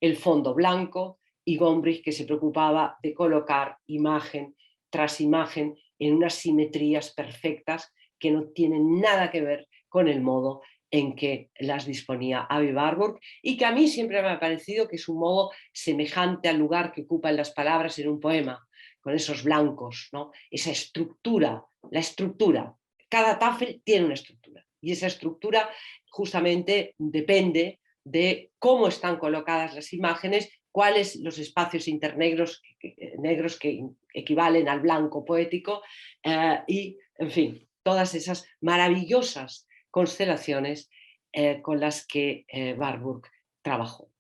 El fondo blanco y Gombrich que se preocupaba de colocar imagen tras imagen en unas simetrías perfectas que no tienen nada que ver con el modo en que las disponía Aby Warburg, y que a mí siempre me ha parecido que es un modo semejante al lugar que ocupan las palabras en un poema, con esos blancos, ¿no? Esa estructura, la estructura. Cada Tafel tiene una estructura y esa estructura justamente depende de cómo están colocadas las imágenes, cuáles los espacios negros que equivalen al blanco poético y, en fin, todas esas maravillosas constelaciones con las que Warburg trabajó.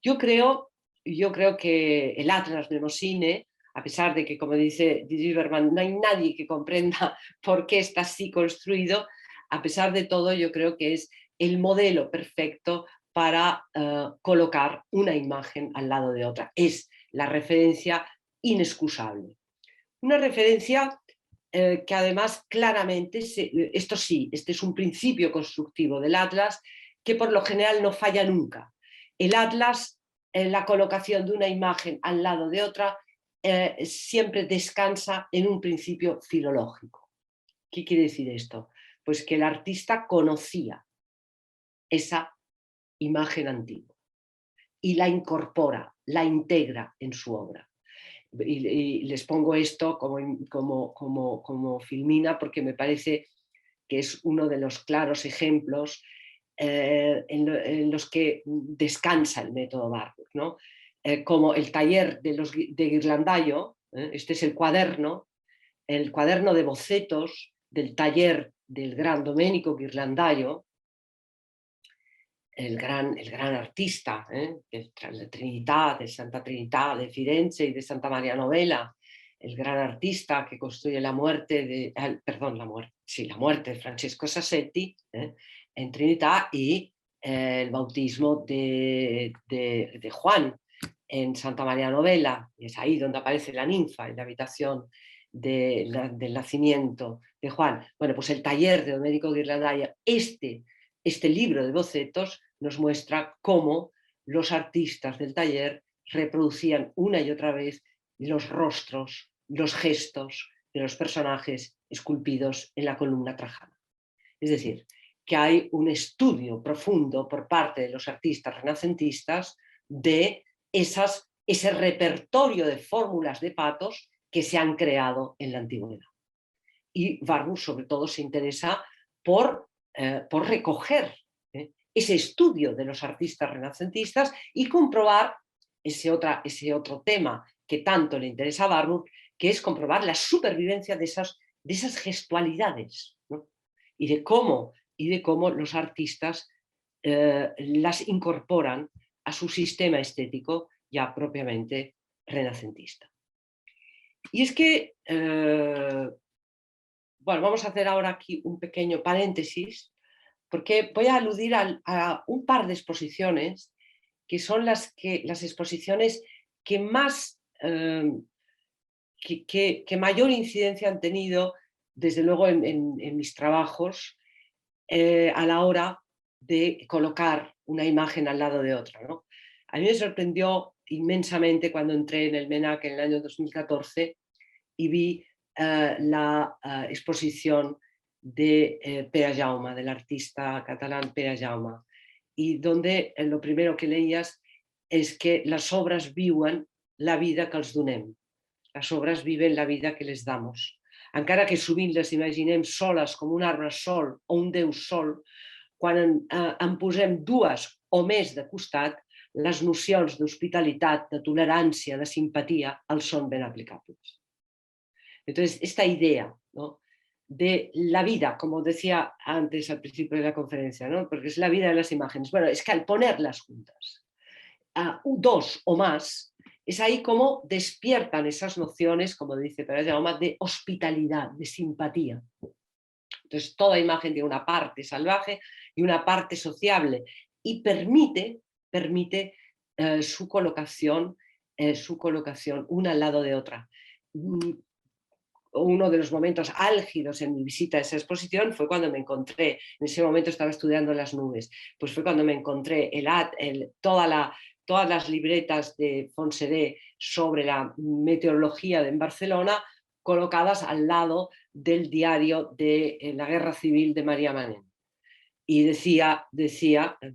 Yo creo que el Atlas Mnemosyne, a pesar de que, como dice Didier Bergman, no hay nadie que comprenda por qué está así construido, a pesar de todo yo creo que es el modelo perfecto para colocar una imagen al lado de otra. Es la referencia inexcusable. Una referencia que además claramente, este es un principio constructivo del Atlas que por lo general no falla nunca. El Atlas, en la colocación de una imagen al lado de otra, siempre descansa en un principio filológico. ¿Qué quiere decir esto? Pues que el artista conocía esa imagen antigua y la incorpora, la integra en su obra. Y les pongo esto como Filmina porque me parece que es uno de los claros ejemplos en los que descansa el método Warburg, ¿no? Como el taller de Ghirlandaio, este es el cuaderno de bocetos del taller del gran Domenico Ghirlandaio, el gran artista de la Trinità, de Santa Trinità de Firenze y de Santa Maria Novella, el gran artista que construye la muerte de Francesco Sassetti en Trinità y el bautismo de Juan en Santa Maria Novella, y es ahí donde aparece la ninfa en la habitación del nacimiento de Juan. Bueno, pues el taller de Domenico Ghirlandaio, este libro de bocetos nos muestra cómo los artistas del taller reproducían una y otra vez los rostros, los gestos de los personajes esculpidos en la columna trajana. Es decir, que hay un estudio profundo por parte de los artistas renacentistas de ese repertorio de fórmulas de patos que se han creado en la antigüedad. Y Warburg sobre todo se interesa por recoger ese estudio de los artistas renacentistas y comprobar ese otro tema que tanto le interesa a Warburg, que es comprobar la supervivencia de esas gestualidades, ¿no? y de cómo los artistas las incorporan a su sistema estético ya propiamente renacentista. Y es que, bueno, vamos a hacer ahora aquí un pequeño paréntesis porque voy a aludir a un par de exposiciones que son las exposiciones que más, que mayor incidencia han tenido, desde luego en mis trabajos, a la hora de colocar una imagen al lado de otra, ¿no? A mí me sorprendió inmensamente cuando entré en el MENAC en el año 2014 y vi la exposición de Pere Jaume, del artista catalán Pere Jaume, y donde lo primero que leías és que les obres viuen la vida que els donem. Les obres viven la vida que les damos. Encara que sovint les imaginem soles com un arbre sol o un déu sol, quan en posem dues o més de costat, les nocions d'hospitalitat, de tolerància, de simpatia, els són ben aplicables. Entonces, esta idea, ¿no?, de la vida, como decía antes al principio de la conferencia, ¿no?, porque es la vida de las imágenes. Bueno, es que al ponerlas juntas, dos o más, es ahí como despiertan esas nociones, como dice Pere Jaume, de hospitalidad, de simpatía. Entonces, toda imagen tiene una parte salvaje y una parte sociable y permite su colocación una al lado de otra. Uno de los momentos álgidos en mi visita a esa exposición fue cuando me encontré, en ese momento estaba estudiando las nubes, pues fue cuando me encontré todas las libretas de Fonseré sobre la meteorología en Barcelona colocadas al lado del diario de la Guerra Civil de María Manent. Y decía,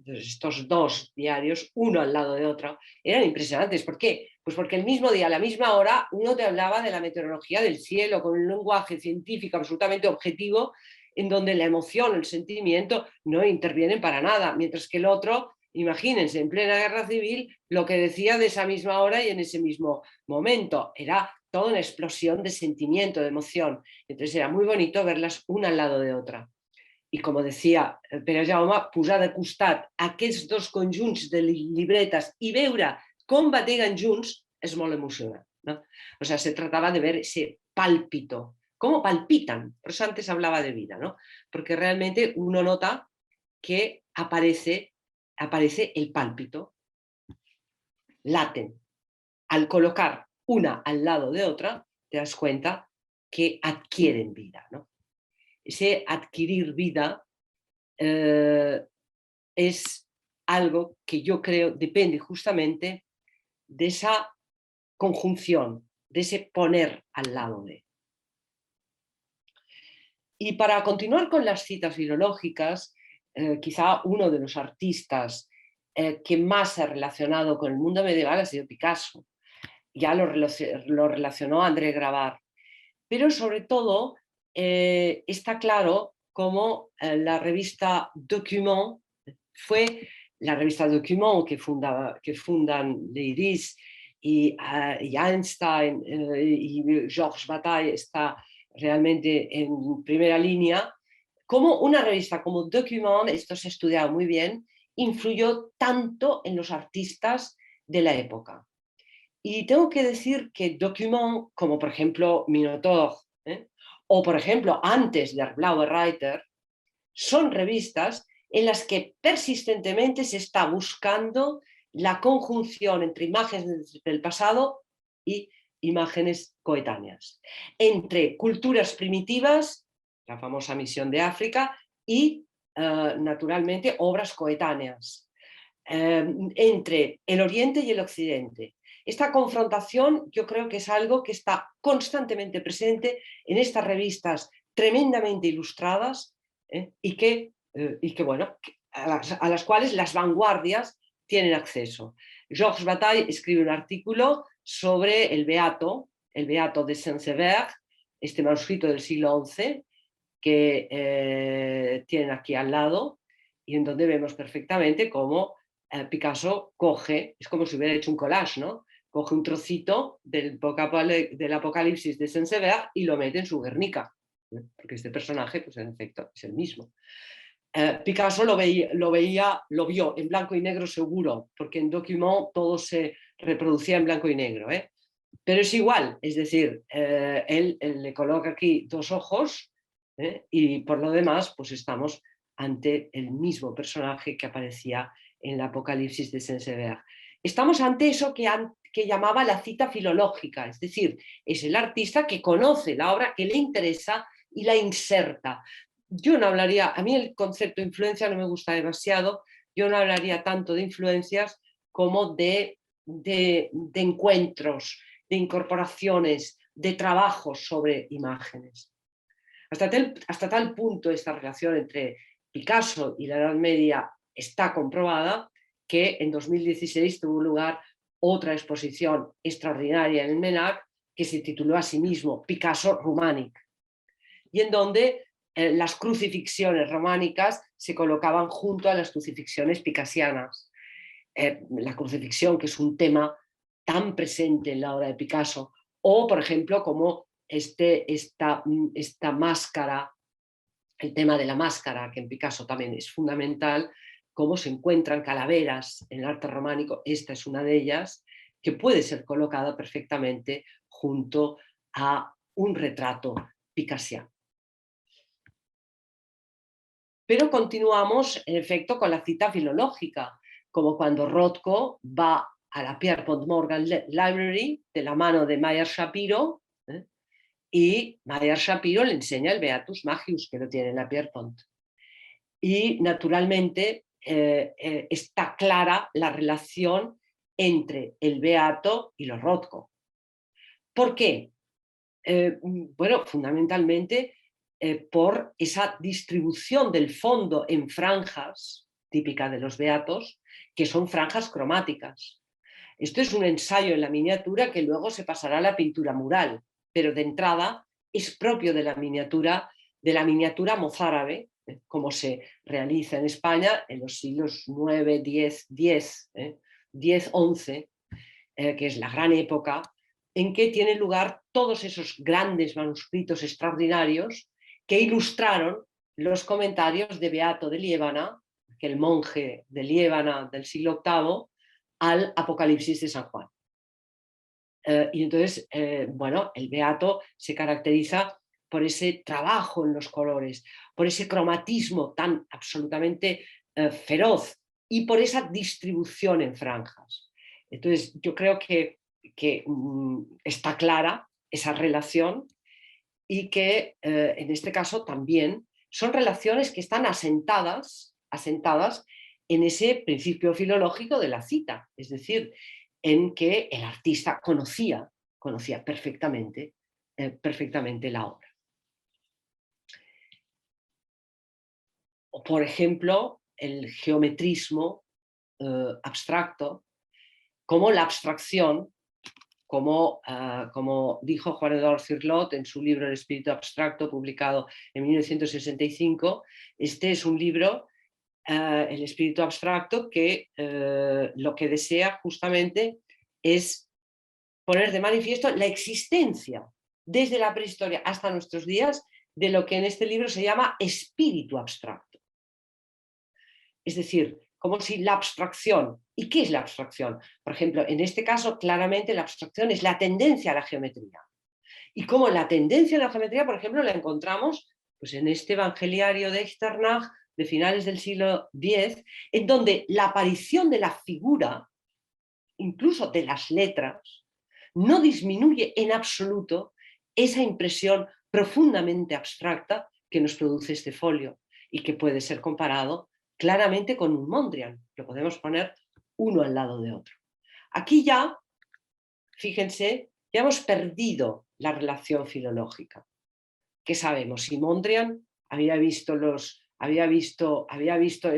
estos dos diarios, uno al lado de otro, eran impresionantes. ¿Por qué? Pues porque el mismo día, a la misma hora, uno te hablaba de la meteorología del cielo con un lenguaje científico absolutamente objetivo, en donde la emoción, el sentimiento no intervienen para nada, mientras que el otro, imagínense, en plena guerra civil, lo que decía de esa misma hora y en ese mismo momento era toda una explosión de sentimiento, de emoción. Entonces era muy bonito verlas una al lado de otra. I com decía Pere Jaume, posar de costat aquests dos conjunts de libretes i veure com bateguen junts es molt emocionant, ¿no? O sea, se trataba de ver ese pálpito, cómo palpitan. Por eso antes hablaba de vida, ¿no? Porque realmente uno nota que aparece el pálpito, laten. Al colocar una al lado de otra, te das cuenta que adquieren vida, ¿no? Ese adquirir vida es algo que yo creo depende justamente de esa conjunción, de ese poner al lado de. Y para continuar con las citas filológicas, quizá uno de los artistas que más se ha relacionado con el mundo medieval ha sido Picasso. Ya lo relacionó André Gravard. Pero sobre todo está claro cómo la revista Document fue la revista Document que fundan Leiris y Einstein y Georges Bataille está realmente en primera línea, como una revista como Document, esto se ha estudiado muy bien, influyó tanto en los artistas de la época. Y tengo que decir que Document, como por ejemplo Minotaur, o por ejemplo antes de Der Blaue Reiter, son revistas en las que persistentemente se está buscando la conjunción entre imágenes del pasado y imágenes coetáneas, entre culturas primitivas, la famosa Misión de África, y naturalmente obras coetáneas, entre el Oriente y el Occidente. Esta confrontación yo creo que es algo que está constantemente presente en estas revistas tremendamente ilustradas y que bueno, a las cuales las vanguardias tienen acceso. Georges Bataille escribe un artículo sobre el Beato de Saint-Sever, este manuscrito del siglo XI que tienen aquí al lado y en donde vemos perfectamente cómo Picasso coge, es como si hubiera hecho un collage, ¿no? Coge un trocito del Apocalipsis de Saint-Sever y lo mete en su Guernica, porque este personaje, pues en efecto, es el mismo. Picasso lo vio en blanco y negro seguro, porque en Document todo se reproducía en blanco y negro, pero es igual, es decir, él le coloca aquí dos ojos y por lo demás pues estamos ante el mismo personaje que aparecía en el Apocalipsis de Saint-Sever. Estamos ante eso que llamaba la cita filológica, es decir, es el artista que conoce la obra, que le interesa y la inserta. Yo no hablaría, a mí el concepto de influencia no me gusta demasiado, yo no hablaría tanto de influencias como de encuentros, de incorporaciones, de trabajos sobre imágenes. Hasta tal punto esta relación entre Picasso y la Edad Media está comprobada que en 2016 tuvo lugar otra exposición extraordinaria en el MENAC que se tituló a sí mismo Picasso Romanic, y en donde las crucifixiones románicas se colocaban junto a las crucifixiones picassianas. La crucifixión, que es un tema tan presente en la obra de Picasso, o por ejemplo como esta máscara, el tema de la máscara, que en Picasso también es fundamental, cómo se encuentran calaveras en el arte románico, esta es una de ellas, que puede ser colocada perfectamente junto a un retrato picassiano. Pero continuamos, en efecto, con la cita filológica, como cuando Rothko va a la Pierpont Morgan Library de la mano de Meyer Shapiro, y Meyer Shapiro le enseña el Beatus Magius, que lo tiene en la Pierpont. Y naturalmente está clara la relación entre el Beato y los Rothko. ¿Por qué? Bueno, fundamentalmente por esa distribución del fondo en franjas, típica de los Beatos, que son franjas cromáticas. Esto es un ensayo en la miniatura que luego se pasará a la pintura mural, pero de entrada es propio de la miniatura mozárabe, como se realiza en España en los siglos 9, 10, 11, que es la gran época en que tienen lugar todos esos grandes manuscritos extraordinarios que ilustraron los comentarios de Beato de Liébana, aquel monje de Liébana del siglo VIII, al Apocalipsis de San Juan. Y entonces, bueno, el Beato se caracteriza por ese trabajo en los colores, por ese cromatismo tan absolutamente feroz y por esa distribución en franjas. Entonces, yo creo que está clara esa relación y que en este caso también son relaciones que están asentadas en ese principio filológico de la cita, es decir, en que el artista conocía perfectamente la obra. O, por ejemplo, el geometrismo abstracto, como la abstracción, como dijo Juan Eduardo Cirlot en su libro El espíritu abstracto, publicado en 1965. Este es un libro, El espíritu abstracto, que lo que desea justamente es poner de manifiesto la existencia, desde la prehistoria hasta nuestros días, de lo que en este libro se llama espíritu abstracto. Es decir, como si la abstracción, ¿y qué es la abstracción? Por ejemplo, en este caso, claramente la abstracción es la tendencia a la geometría. Y como la tendencia a la geometría, por ejemplo, la encontramos pues, en este evangeliario de Echternach de finales del siglo X, en donde la aparición de la figura, incluso de las letras, no disminuye en absoluto esa impresión profundamente abstracta que nos produce este folio y que puede ser comparado claramente con un Mondrian. Lo podemos poner uno al lado de otro. Aquí ya, fíjense, ya hemos perdido la relación filológica. ¿Qué sabemos? Si Mondrian había visto el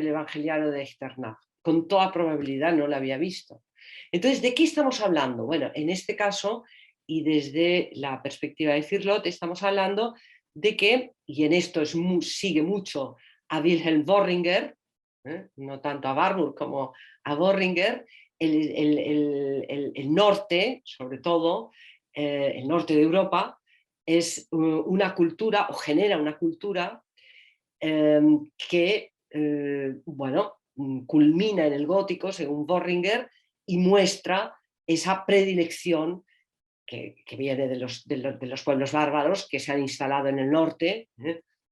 evangeliario de Echternach, con toda probabilidad no lo había visto. Entonces, ¿de qué estamos hablando? Bueno, en este caso, y desde la perspectiva de Cirlot, estamos hablando de que, y en esto sigue mucho a Wilhelm Worringer, no tanto a Warburg como a Worringer, el norte, sobre todo, el norte de Europa, es una cultura, o genera una cultura que, bueno, culmina en el gótico, según Worringer, y muestra esa predilección que viene de los pueblos bárbaros que se han instalado en el norte,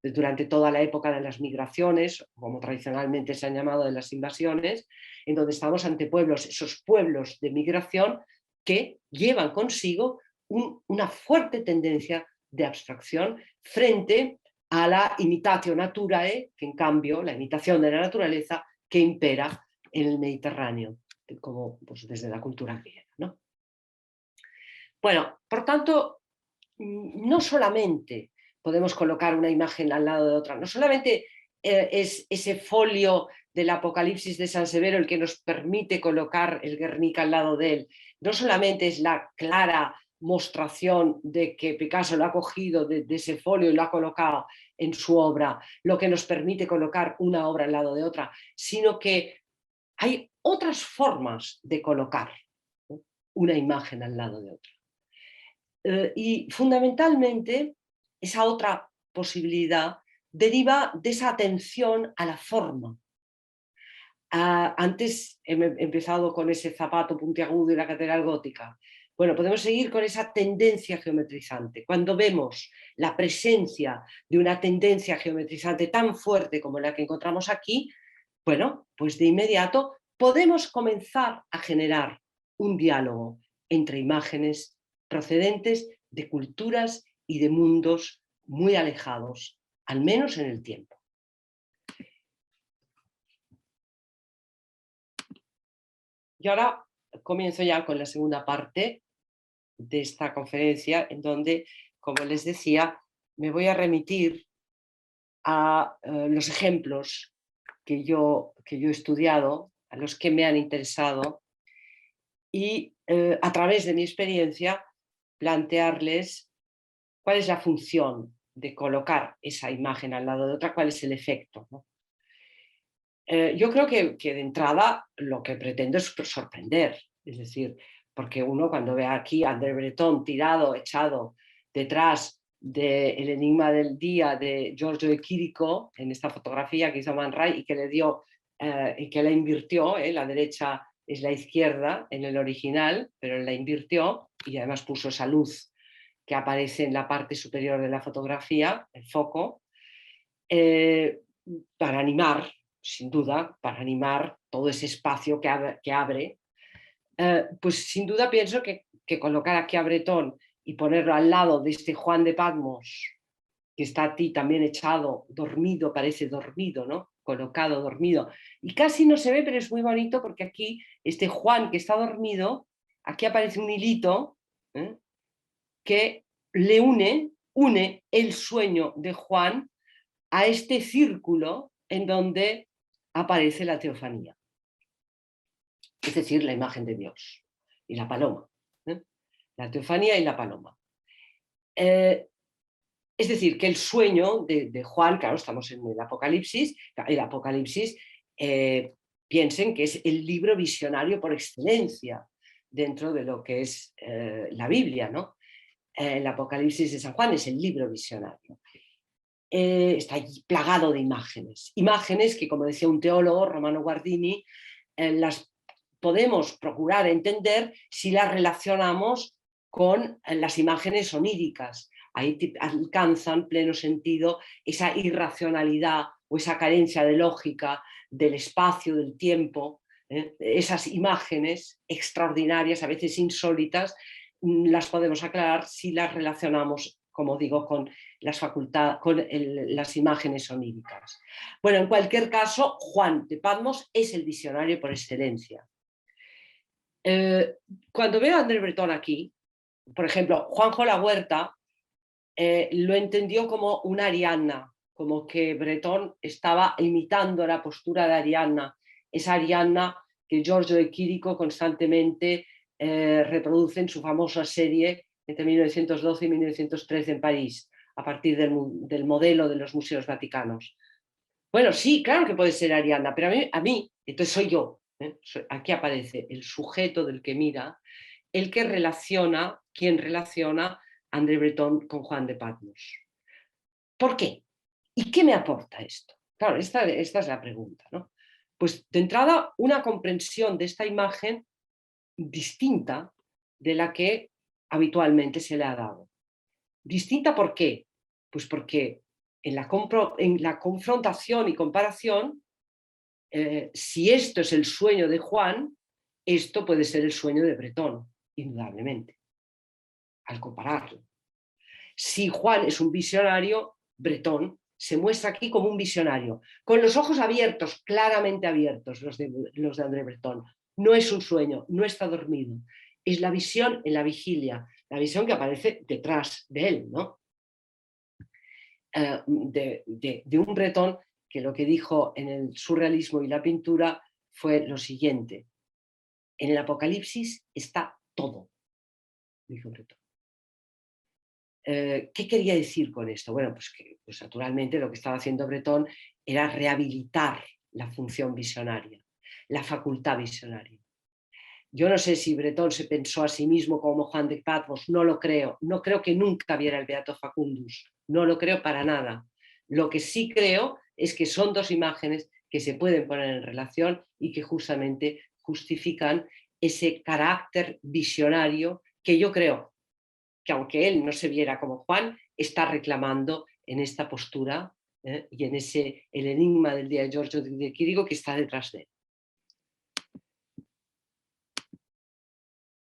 durante toda la época de las migraciones, como tradicionalmente se han llamado de las invasiones, en donde estamos ante pueblos, esos pueblos de migración que llevan consigo una fuerte tendencia de abstracción frente a la imitatio naturae, que en cambio, la imitación de la naturaleza que impera en el Mediterráneo, como pues, desde la cultura griega, ¿no? Bueno, por tanto, no solamente podemos colocar una imagen al lado de otra, no solamente es ese folio del Apocalipsis de San Severo el que nos permite colocar el Guernica al lado de él, no solamente es la clara mostración de que Picasso lo ha cogido de ese folio y lo ha colocado en su obra, lo que nos permite colocar una obra al lado de otra, sino que hay otras formas de colocar, ¿no?, una imagen al lado de otra. Y fundamentalmente esa otra posibilidad deriva de esa atención a la forma. Antes he empezado con ese zapato puntiagudo y la catedral gótica. Bueno, podemos seguir con esa tendencia geometrizante. Cuando vemos la presencia de una tendencia geometrizante tan fuerte como la que encontramos aquí, bueno, pues de inmediato podemos comenzar a generar un diálogo entre imágenes procedentes de culturas y de mundos muy alejados, al menos en el tiempo. Y ahora comienzo ya con la segunda parte de esta conferencia, en donde, como les decía, me voy a remitir a los ejemplos que yo he estudiado, a los que me han interesado, y a través de mi experiencia plantearles cuál es la función de colocar esa imagen al lado de otra, cuál es el efecto, ¿no? Yo creo que de entrada lo que pretendo es sorprender, es decir, porque uno cuando ve aquí a André Breton tirado, echado detrás del Enigma del Día de Giorgio de Chirico, en esta fotografía que hizo Man Ray y que le dio y que la invirtió, la derecha es la izquierda en el original, pero la invirtió y además puso esa luz que aparece en la parte superior de la fotografía, el foco, para animar, sin duda, para animar todo ese espacio que abre. Pues sin duda pienso que colocar aquí a Breton y ponerlo al lado de este Juan de Patmos, que está aquí también echado, dormido, parece dormido, ¿no? Colocado, dormido. Y casi no se ve, pero es muy bonito porque aquí este Juan que está dormido, aquí aparece un hilito que le une el sueño de Juan a este círculo en donde aparece la teofanía, es decir, la imagen de Dios y la paloma, la teofanía y la paloma. Es decir, que el sueño de Juan, claro, estamos en el Apocalipsis, piensen que es el libro visionario por excelencia dentro de lo que es la Biblia, ¿no? El Apocalipsis de San Juan es el libro visionario. Está allí plagado de imágenes. Imágenes que, como decía un teólogo, Romano Guardini, las podemos procurar entender si las relacionamos con las imágenes oníricas. Ahí alcanzan pleno sentido esa irracionalidad o esa carencia de lógica del espacio, del tiempo. Esas imágenes extraordinarias, a veces insólitas, las podemos aclarar si las relacionamos, como digo, con las imágenes oníricas. Bueno, en cualquier caso, Juan de Patmos es el visionario por excelencia. Cuando veo a André Breton aquí, por ejemplo, Juanjo La Huerta lo entendió como una Ariadna, como que Breton estaba imitando la postura de Ariadna, esa Ariadna que Giorgio de Chirico constantemente reproduce en su famosa serie entre 1912 y 1913 en París, a partir del modelo de los museos vaticanos. Bueno, sí, claro que puede ser Ariadna, pero a mí entonces soy yo. Aquí aparece el sujeto del que mira, el que relaciona, quien relaciona André Breton con Juan de Patmos. ¿Por qué? ¿Y qué me aporta esto? Claro, esta es la pregunta, ¿no? Pues de entrada, una comprensión de esta imagen distinta de la que habitualmente se le ha dado. ¿Distinta por qué? Pues porque en la confrontación y comparación, si esto es el sueño de Juan, esto puede ser el sueño de Breton, indudablemente, al compararlo. Si Juan es un visionario, Breton se muestra aquí como un visionario, con los ojos abiertos, claramente abiertos, los de André Breton. No es un sueño, no está dormido. Es la visión en la vigilia, la visión que aparece detrás de él, ¿no? De un Breton que lo que dijo en el surrealismo y la pintura fue lo siguiente: en el Apocalipsis está todo, dijo Breton. ¿Qué quería decir con esto? Bueno, pues que naturalmente lo que estaba haciendo Breton era rehabilitar la función visionaria, la facultad visionaria. Yo no sé si Breton se pensó a sí mismo como Juan de Patmos, no lo creo. No creo que nunca viera el Beato Facundus, no lo creo para nada. Lo que sí creo es que son dos imágenes que se pueden poner en relación y que justamente justifican ese carácter visionario que yo creo que, aunque él no se viera como Juan, está reclamando en esta postura y en el enigma del día de Giorgio de Quirigo que está detrás de él.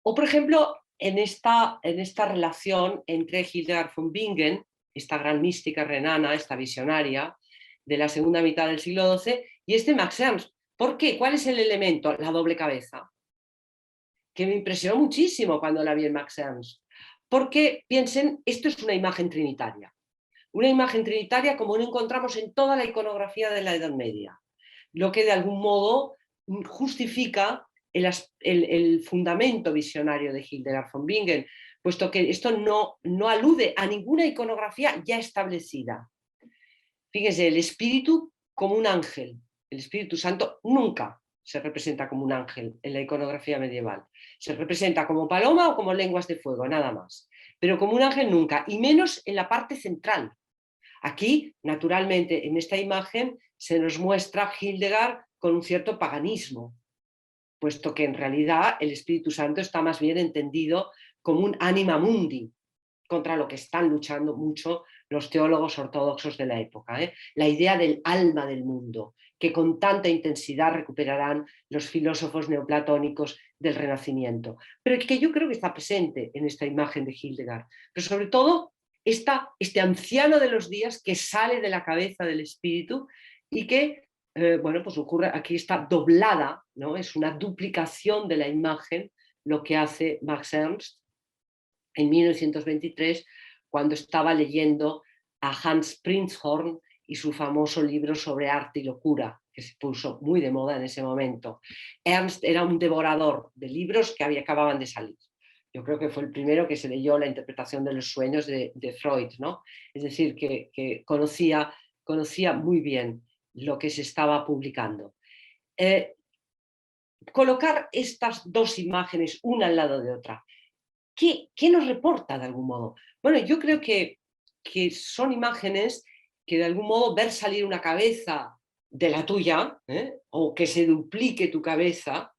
O, por ejemplo, en esta relación entre Hildegard von Bingen, esta gran mística renana, esta visionaria de la segunda mitad del siglo XII, y Max Ernst. ¿Por qué? ¿Cuál es el elemento? La doble cabeza, que me impresionó muchísimo cuando la vi en Max Ernst. Porque, piensen, esto es una imagen trinitaria. Una imagen trinitaria como no encontramos en toda la iconografía de la Edad Media. Lo que de algún modo justifica el fundamento visionario de Hildegard von Bingen, puesto que esto no alude a ninguna iconografía ya establecida. Fíjense, el espíritu como un ángel. El Espíritu Santo nunca se representa como un ángel en la iconografía medieval. Se representa como paloma o como lenguas de fuego, nada más. Pero como un ángel nunca, y menos en la parte central. Aquí, naturalmente, en esta imagen se nos muestra Hildegard con un cierto paganismo, puesto que en realidad el Espíritu Santo está más bien entendido como un anima mundi, contra lo que están luchando mucho los teólogos ortodoxos de la época. La idea del alma del mundo, que con tanta intensidad recuperarán los filósofos neoplatónicos del Renacimiento, pero que yo creo que está presente en esta imagen de Hildegard. Pero sobre todo, este anciano de los días que sale de la cabeza del espíritu y que bueno, pues ocurre, aquí está doblada, ¿no? Es una duplicación de la imagen lo que hace Max Ernst en 1923, cuando estaba leyendo a Hans Prinzhorn y su famoso libro sobre arte y locura, que se puso muy de moda en ese momento. Ernst era un devorador de libros que acababan de salir. Yo creo que fue el primero que se leyó la interpretación de los sueños de Freud, ¿no? Es decir, que conocía muy bien lo que se estaba publicando. Colocar estas dos imágenes una al lado de otra, ¿qué nos reporta de algún modo? Bueno, yo creo que son imágenes que de algún modo ver salir una cabeza de la tuya, o que se duplique tu cabeza,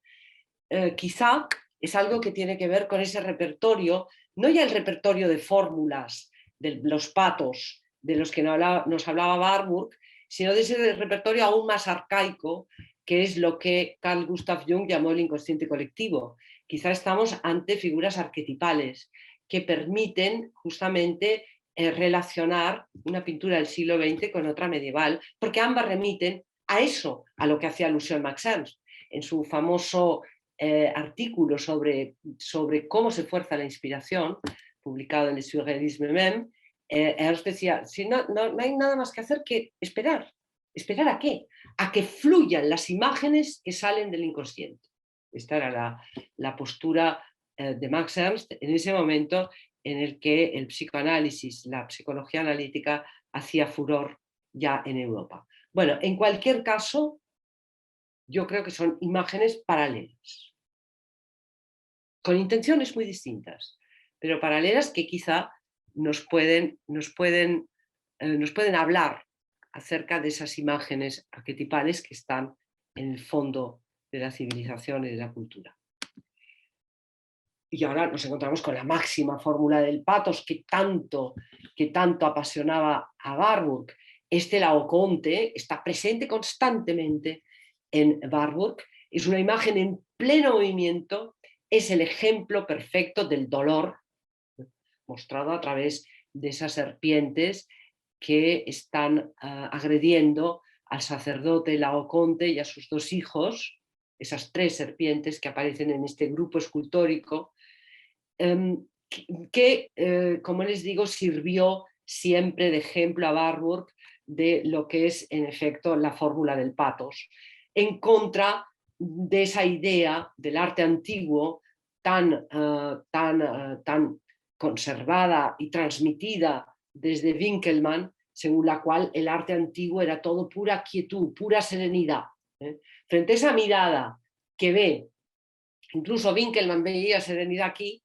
quizá es algo que tiene que ver con ese repertorio, no ya el repertorio de fórmulas, de los patos de los que nos hablaba Warburg, sino de ese repertorio aún más arcaico, que es lo que Carl Gustav Jung llamó el inconsciente colectivo. Quizá estamos ante figuras arquetipales que permiten justamente relacionar una pintura del siglo XX con otra medieval, porque ambas remiten a eso, a lo que hacía alusión Max Ernst en su famoso artículo sobre cómo se fuerza la inspiración, publicado en el Surrealisme Même. Ernst decía, si no hay nada más que hacer que esperar. ¿Esperar a qué? A que fluyan las imágenes que salen del inconsciente. Esta era la postura de Max Ernst en ese momento en el que el psicoanálisis, la psicología analítica hacía furor ya en Europa. Bueno, en cualquier caso, yo creo que son imágenes paralelas, con intenciones muy distintas, pero paralelas que quizá nos pueden hablar acerca de esas imágenes arquetipales que están en el fondo de la civilización y de la cultura. Y ahora nos encontramos con la máxima fórmula del pathos que tanto apasionaba a Warburg. Laoconte está presente constantemente en Warburg. Es una imagen en pleno movimiento, es el ejemplo perfecto del dolor, mostrado a través de esas serpientes que están agrediendo al sacerdote Laoconte y a sus dos hijos, esas tres serpientes que aparecen en este grupo escultórico, que como les digo, sirvió siempre de ejemplo a Warburg de lo que es en efecto la fórmula del pathos, en contra de esa idea del arte antiguo tan conservada y transmitida desde Winckelmann, según la cual el arte antiguo era todo pura quietud, pura serenidad. Frente a esa mirada que ve, incluso Winckelmann veía serenidad aquí,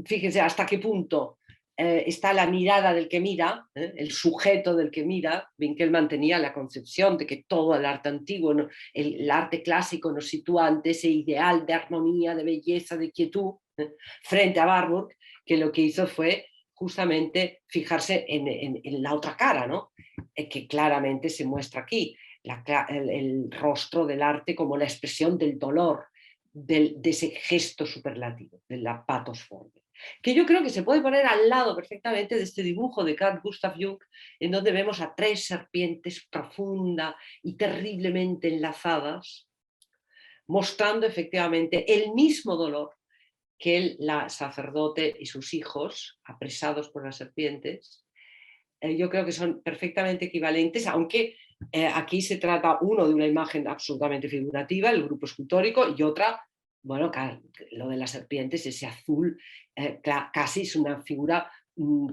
fíjense hasta qué punto está la mirada del que mira, el sujeto del que mira. Winckelmann tenía la concepción de que todo el arte antiguo, el arte clásico nos sitúa ante ese ideal de armonía, de belleza, de quietud, frente a Warburg, que lo que hizo fue justamente fijarse en la otra cara, ¿no? Que claramente se muestra aquí, el rostro del arte como la expresión del dolor, de ese gesto superlativo, de la pathos-forme, que yo creo que se puede poner al lado perfectamente de este dibujo de Carl Gustav Jung, en donde vemos a tres serpientes profunda y terriblemente enlazadas, mostrando efectivamente el mismo dolor que el sacerdote y sus hijos, apresados por las serpientes. Yo creo que son perfectamente equivalentes, aunque aquí se trata uno de una imagen absolutamente figurativa, el grupo escultórico, y otra, bueno, lo de las serpientes, ese azul, casi es una figura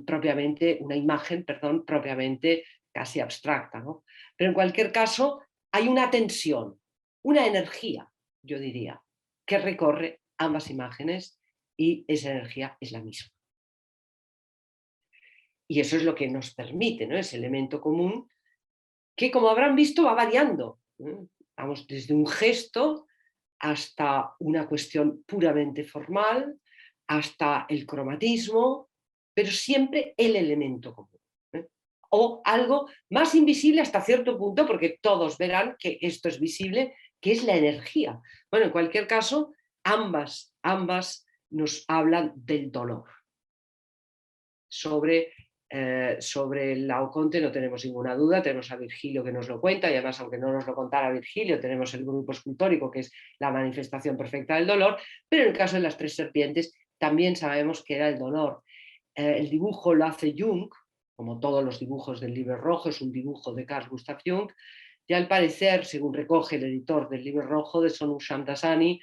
propiamente, una imagen, perdón, propiamente casi abstracta, ¿no? Pero en cualquier caso hay una tensión, una energía, yo diría, que recorre ambas imágenes y esa energía es la misma. Y eso es lo que nos permite, ¿no? Ese elemento común que, como habrán visto, va variando. Vamos desde un gesto hasta una cuestión puramente formal, hasta el cromatismo, pero siempre el elemento común. O algo más invisible hasta cierto punto, porque todos verán que esto es visible, que es la energía. Bueno, en cualquier caso, ambas nos hablan del dolor. Sobre el Laoconte no tenemos ninguna duda, tenemos a Virgilio que nos lo cuenta, y además, aunque no nos lo contara Virgilio, tenemos el grupo escultórico, que es la manifestación perfecta del dolor, pero en el caso de las tres serpientes también sabemos que era el dolor. El dibujo lo hace Jung, como todos los dibujos del Libro Rojo, es un dibujo de Carl Gustav Jung, y al parecer, según recoge el editor del Libro Rojo, de Sonu Shamdasani,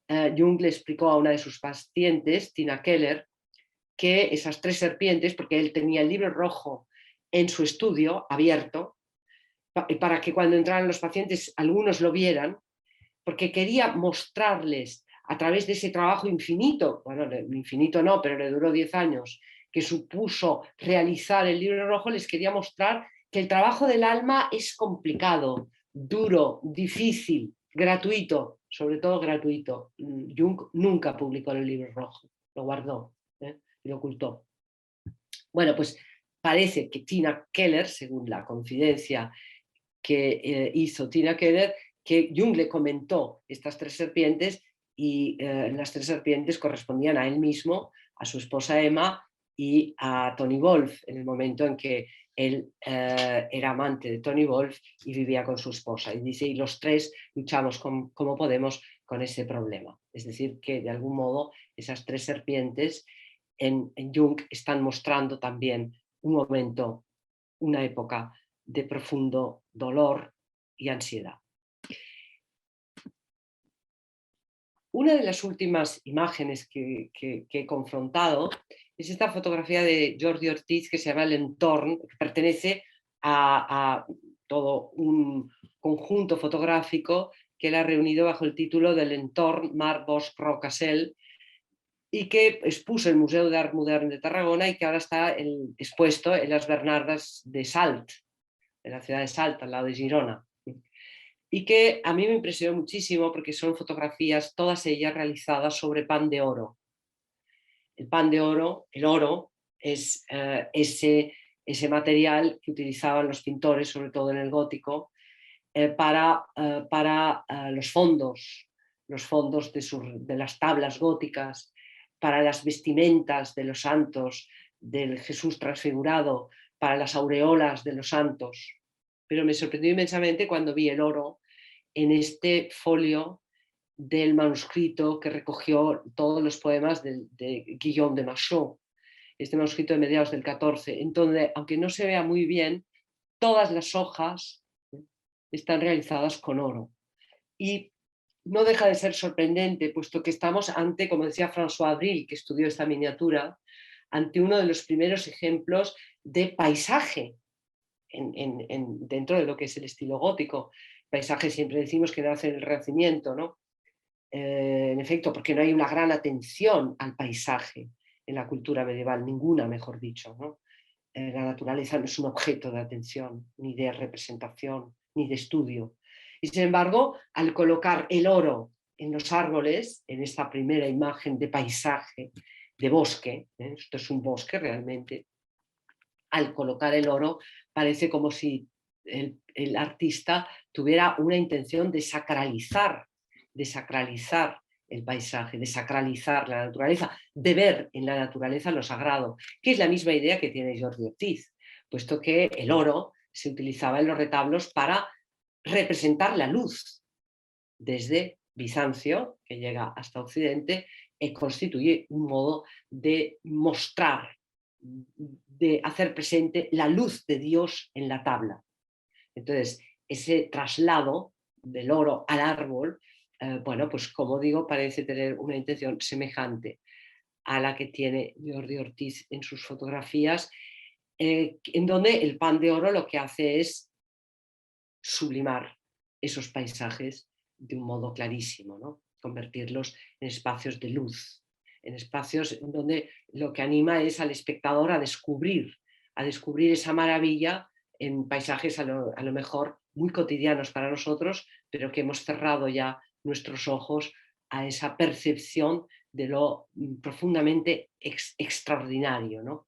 Jung le explicó a una de sus pacientes, Tina Keller, que esas tres serpientes, porque él tenía el Libro Rojo en su estudio abierto, para que cuando entraran los pacientes algunos lo vieran, porque quería mostrarles a través de ese trabajo infinito, bueno, infinito no, pero le duró 10 años, que supuso realizar el Libro Rojo, les quería mostrar que el trabajo del alma es complicado, duro, difícil, gratuito, sobre todo gratuito. Jung nunca publicó el Libro Rojo, lo guardó y lo ocultó. Bueno, pues parece que Tina Keller, según la confidencia que hizo Tina Keller, que Jung le comentó estas tres serpientes, y las tres serpientes correspondían a él mismo, a su esposa Emma y a Tony Wolff, en el momento en que él era amante de Tony Wolff y vivía con su esposa. Y dice, y los tres luchamos como podemos con ese problema. Es decir, que de algún modo esas tres serpientes en Jung están mostrando también un momento, una época de profundo dolor y ansiedad. Una de las últimas imágenes que he confrontado es esta fotografía de Jordi Ortiz que se llama El Entorn, que pertenece a todo un conjunto fotográfico que él ha reunido bajo el título del Entorn Mar Bosch Rocassel, y que expuso el Museo de Art Modern de Tarragona y que ahora está expuesto en las Bernardas de Salt, en la ciudad de Salt, al lado de Girona. y que a mí me impresionó muchísimo porque son fotografías, todas ellas realizadas sobre pan de oro. El pan de oro, el oro, es ese material que utilizaban los pintores, sobre todo en el gótico, para los fondos de las tablas góticas, para las vestimentas de los santos, del Jesús transfigurado, para las aureolas de los santos. Pero me sorprendió inmensamente cuando vi el oro en este folio del manuscrito que recogió todos los poemas de Guillaume de Machaut, este manuscrito de mediados del 14, en donde, aunque no se vea muy bien, todas las hojas están realizadas con oro. Y no deja de ser sorprendente, puesto que estamos ante, como decía François Avril, que estudió esta miniatura, ante uno de los primeros ejemplos de paisaje dentro de lo que es el estilo gótico. Paisaje siempre decimos que nace en el Renacimiento, ¿no? En efecto, porque no hay una gran atención al paisaje en la cultura medieval, ninguna, mejor dicho, ¿no? La naturaleza no es un objeto de atención, ni de representación, ni de estudio. Y sin embargo, al colocar el oro en los árboles, en esta primera imagen de paisaje, de bosque, esto es un bosque realmente, al colocar el oro parece como si el artista tuviera una intención de sacralizar el paisaje, de sacralizar la naturaleza, de ver en la naturaleza lo sagrado, que es la misma idea que tiene Jordi Ortiz, puesto que el oro se utilizaba en los retablos para representar la luz desde Bizancio, que llega hasta Occidente, y constituye un modo de mostrar, de hacer presente la luz de Dios en la tabla. Entonces, ese traslado del oro al árbol, bueno, pues como digo, parece tener una intención semejante a la que tiene Jordi Ortiz en sus fotografías, en donde el pan de oro lo que hace es sublimar esos paisajes de un modo clarísimo, ¿no? Convertirlos en espacios de luz, en espacios en donde lo que anima es al espectador a descubrir esa maravilla en paisajes a lo mejor muy cotidianos para nosotros, pero que hemos cerrado ya nuestros ojos a esa percepción de lo profundamente extraordinario, ¿no?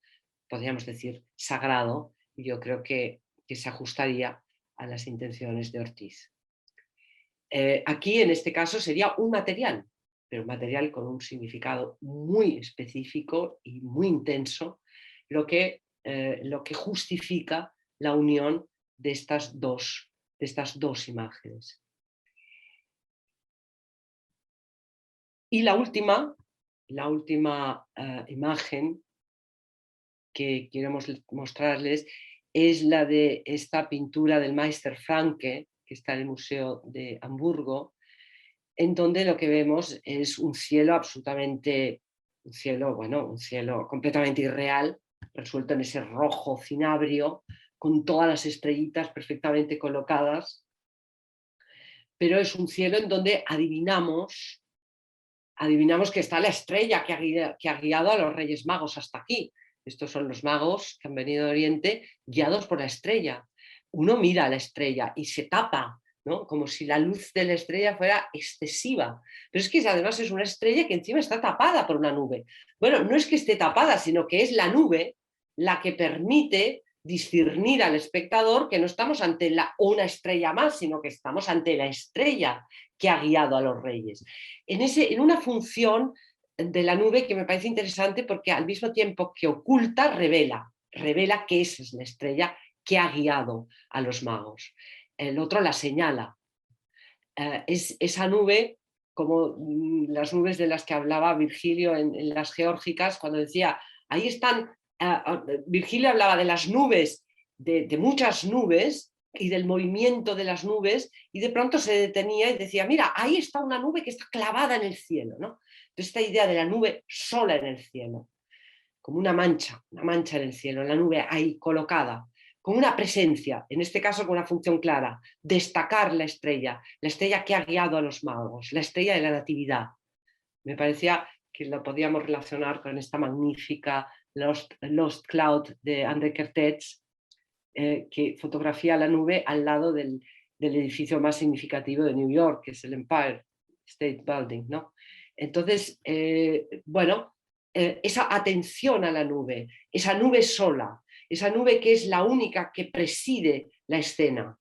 Podríamos decir sagrado, y yo creo que se ajustaría a las intenciones de Ortiz. Aquí en este caso sería un material, pero un material con un significado muy específico y muy intenso, lo que justifica la unión de estas dos imágenes. Y la última imagen que queremos mostrarles es la de esta pintura del Meister Franke, que está en el Museo de Hamburgo, en donde lo que vemos es un cielo completamente irreal, resuelto en ese rojo cinabrio, con todas las estrellitas perfectamente colocadas, pero es un cielo en donde adivinamos que está la estrella que ha guiado a los Reyes Magos hasta aquí. Estos son los magos que han venido de Oriente guiados por la estrella. Uno mira a la estrella y se tapa, ¿no? Como si la luz de la estrella fuera excesiva. Pero es que además es una estrella que encima está tapada por una nube. Bueno, no es que esté tapada, sino que es la nube la que permite discernir al espectador que no estamos ante una estrella más, sino que estamos ante la estrella que ha guiado a los reyes. En una función de la nube que me parece interesante porque al mismo tiempo que oculta, revela que esa es la estrella que ha guiado a los magos. El otro la señala. Es esa nube, como las nubes de las que hablaba Virgilio en las geórgicas, cuando decía, ahí están, Virgilio hablaba de las nubes, de muchas nubes, y del movimiento de las nubes, y de pronto se detenía y decía, mira, ahí está una nube que está clavada en el cielo, ¿no? Entonces, esta idea de la nube sola en el cielo, como una mancha en el cielo, la nube ahí colocada, con una presencia, en este caso con una función clara, destacar la estrella que ha guiado a los magos, la estrella de la natividad. Me parecía que lo podíamos relacionar con esta magnífica Lost Cloud de André Kertész, que fotografía la nube al lado del del edificio más significativo de New York, que es el Empire State Building, ¿no? Entonces, bueno, esa atención a la nube, esa nube sola, esa nube que es la única que preside la escena,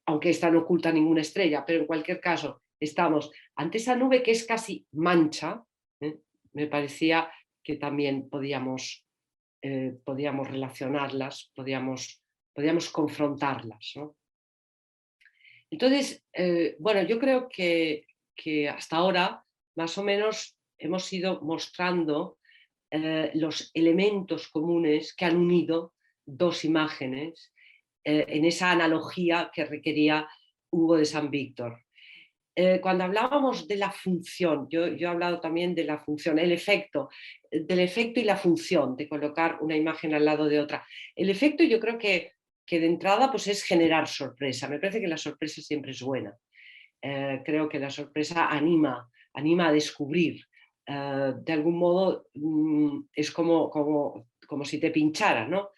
aunque esta no oculta ninguna estrella, pero en cualquier caso estamos ante esa nube que es casi mancha, me parecía que también podíamos relacionarlas, podíamos confrontarlas, ¿no? Entonces, bueno, yo creo que hasta ahora más o menos hemos ido mostrando los elementos comunes que han unido dos imágenes en esa analogía que requería Hugo de San Víctor. Cuando hablábamos de la función, yo he hablado también de la función, del efecto y la función de colocar una imagen al lado de otra. El efecto yo creo que de entrada pues es generar sorpresa. Me parece que la sorpresa siempre es buena. Creo que la sorpresa anima a descubrir. De algún modo es como si te pinchara, ¿no?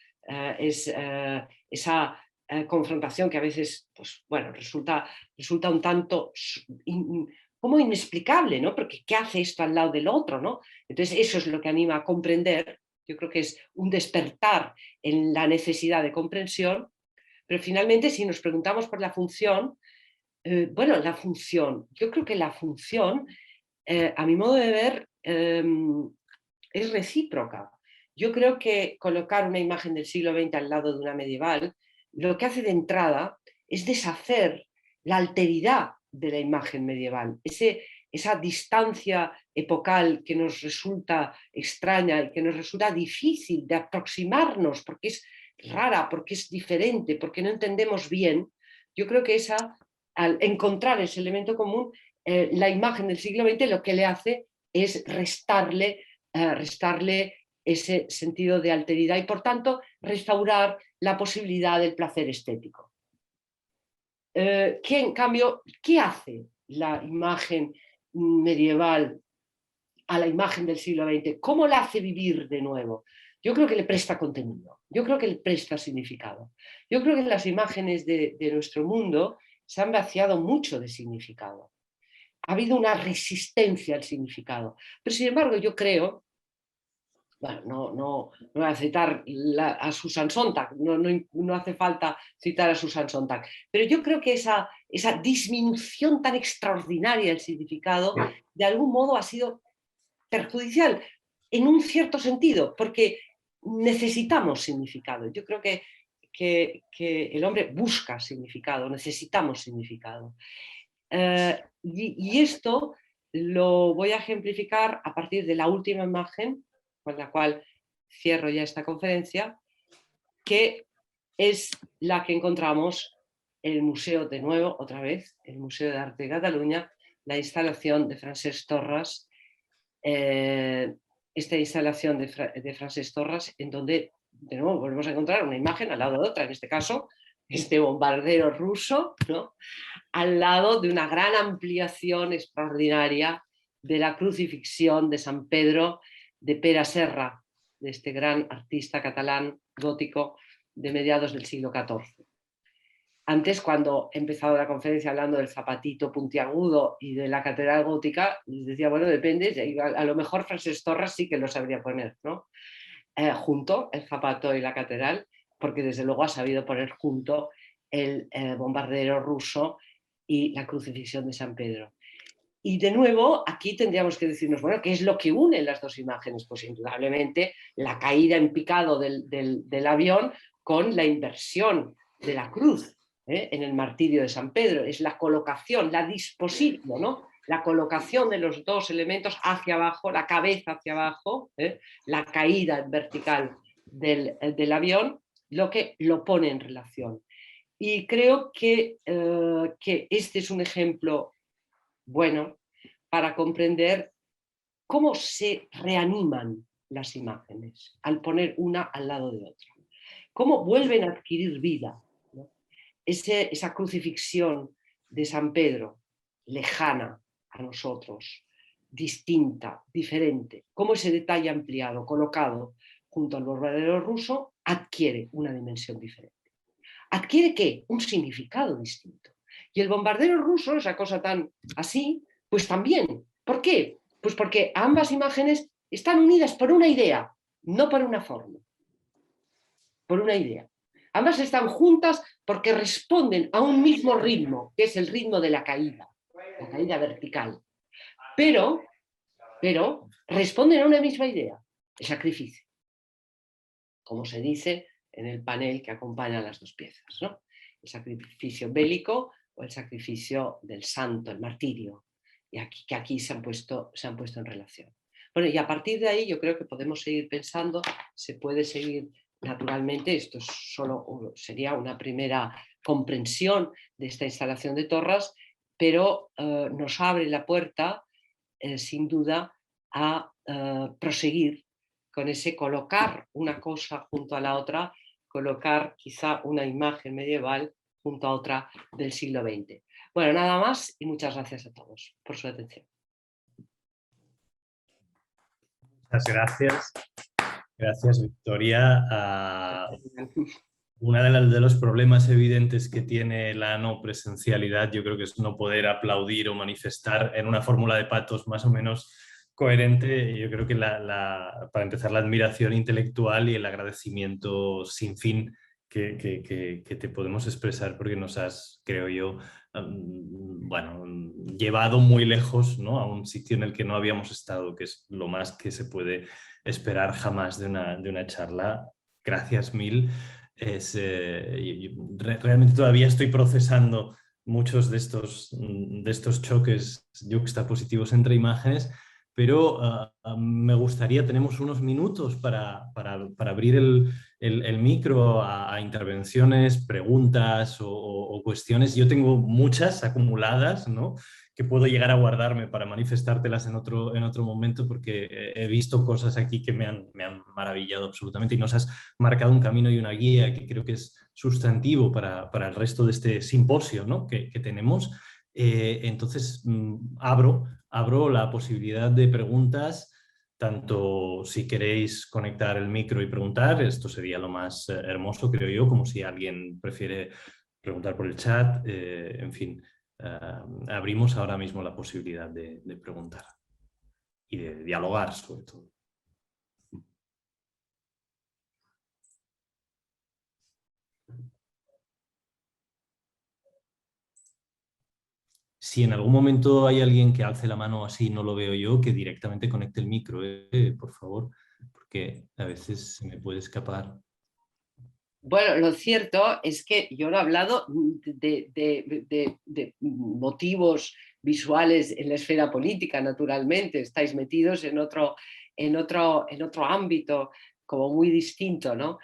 Esa confrontación que a veces pues, bueno, resulta un tanto como inexplicable, ¿no? Porque ¿qué hace esto al lado del otro, ¿no? Entonces eso es lo que anima a comprender. Yo creo que es un despertar en la necesidad de comprensión, pero finalmente si nos preguntamos por la función, bueno, la función, yo creo que la función, a mi modo de ver, es recíproca. Yo creo que colocar una imagen del siglo XX al lado de una medieval, lo que hace de entrada es deshacer la alteridad de la imagen medieval, esa distancia epocal que nos resulta extraña y que nos resulta difícil de aproximarnos porque es rara, porque es diferente, porque no entendemos bien. Yo creo que al encontrar ese elemento común, la imagen del siglo XX lo que le hace es restarle ese sentido de alteridad y por tanto restaurar la posibilidad del placer estético. Que en cambio, ¿qué hace la imagen medieval a la imagen del siglo XX? ¿Cómo la hace vivir de nuevo? Yo creo que le presta contenido, yo creo que le presta significado. Yo creo que las imágenes de nuestro mundo se han vaciado mucho de significado. Ha habido una resistencia al significado. Pero sin embargo yo creo, bueno, no voy a citar a Susan Sontag, no hace falta citar a Susan Sontag, pero yo creo que esa disminución tan extraordinaria del significado de algún modo ha sido perjudicial en un cierto sentido, porque necesitamos significado. Yo creo que el hombre busca significado, necesitamos significado. Y esto lo voy a ejemplificar a partir de la última imagen, con la cual cierro ya esta conferencia, que es la que encontramos en el museo, de nuevo, otra vez, el Museo de Arte de Cataluña, la instalación de Francesc Torras, esta instalación de Francesc Torras, en donde de nuevo volvemos a encontrar una imagen al lado de otra, en este caso, este bombardero ruso, ¿no? Al lado de una gran ampliación extraordinaria de la crucifixión de San Pedro de Pere Serra, de este gran artista catalán gótico de mediados del siglo XIV. Antes, cuando he empezado la conferencia hablando del zapatito puntiagudo y de la catedral gótica, les decía, bueno, depende, a lo mejor Francesc Torras sí que lo sabría poner, ¿no? Junto el zapato y la catedral, porque desde luego ha sabido poner junto el bombardero ruso y la crucifixión de San Pedro. Y de nuevo, aquí tendríamos que decirnos, bueno, ¿qué es lo que une las dos imágenes? Pues indudablemente la caída en picado del avión con la inversión de la cruz en el martirio de San Pedro. Es la colocación, la disposición, ¿no? La colocación de los dos elementos hacia abajo, la cabeza hacia abajo, la caída en vertical del avión, lo que lo pone en relación. Y creo que este es un ejemplo bueno para comprender cómo se reaniman las imágenes al poner una al lado de otra. Cómo vuelven a adquirir vida, ¿no? Esa crucifixión de San Pedro, lejana a nosotros, distinta, diferente. Cómo ese detalle ampliado, colocado junto al bombardero ruso, adquiere una dimensión diferente. adquiere ¿qué? Un significado distinto. Y el bombardero ruso, esa cosa tan así, pues también. ¿Por qué? Pues porque ambas imágenes están unidas por una idea, no por una forma. Por una idea. Ambas están juntas porque responden a un mismo ritmo, que es el ritmo de la caída vertical. Pero responden a una misma idea, el sacrificio. Como se dice en el panel que acompaña a las dos piezas, ¿no? El sacrificio bélico o el sacrificio del santo, el martirio, y que aquí se han puesto en relación. Bueno, y a partir de ahí yo creo que podemos seguir pensando, se puede seguir naturalmente, esto sería una primera comprensión de esta instalación de Torras, pero nos abre la puerta, sin duda, a proseguir con ese colocar una cosa junto a la otra, colocar quizá una imagen medieval junto a otra del siglo XX. Bueno, nada más y muchas gracias a todos por su atención. Muchas gracias. Gracias, Victoria. Uno de los problemas evidentes que tiene la no presencialidad, yo creo que es no poder aplaudir o manifestar en una fórmula de patos más o menos coherente. Yo creo que para empezar, la admiración intelectual y el agradecimiento sin fin que te podemos expresar, porque nos has, creo yo, bueno, llevado muy lejos, ¿no?, a un sitio en el que no habíamos estado, que es lo más que se puede esperar jamás de una charla. Gracias mil. Realmente todavía estoy procesando muchos de estos choques yuxtapositivos entre imágenes, pero me gustaría, tenemos unos minutos para abrir el micro a intervenciones, preguntas o cuestiones. Yo tengo muchas acumuladas, ¿no?, que puedo llegar a guardarme para manifestártelas en otro momento, porque he visto cosas aquí que me han maravillado absolutamente, y nos has marcado un camino y una guía que creo que es sustantivo para el resto de este simposio, ¿no?, que tenemos. Entonces abro la posibilidad de preguntas, tanto si queréis conectar el micro y preguntar, esto sería lo más hermoso, creo yo, como si alguien prefiere preguntar por el chat, en fin. Abrimos ahora mismo la posibilidad de preguntar y de dialogar, sobre todo. Si en algún momento hay alguien que alce la mano así, no lo veo yo, que directamente conecte el micro, por favor, porque a veces se me puede escapar. Bueno, lo cierto es que yo no he hablado de motivos visuales en la esfera política, naturalmente. Estáis metidos en otro ámbito como muy distinto, ¿no?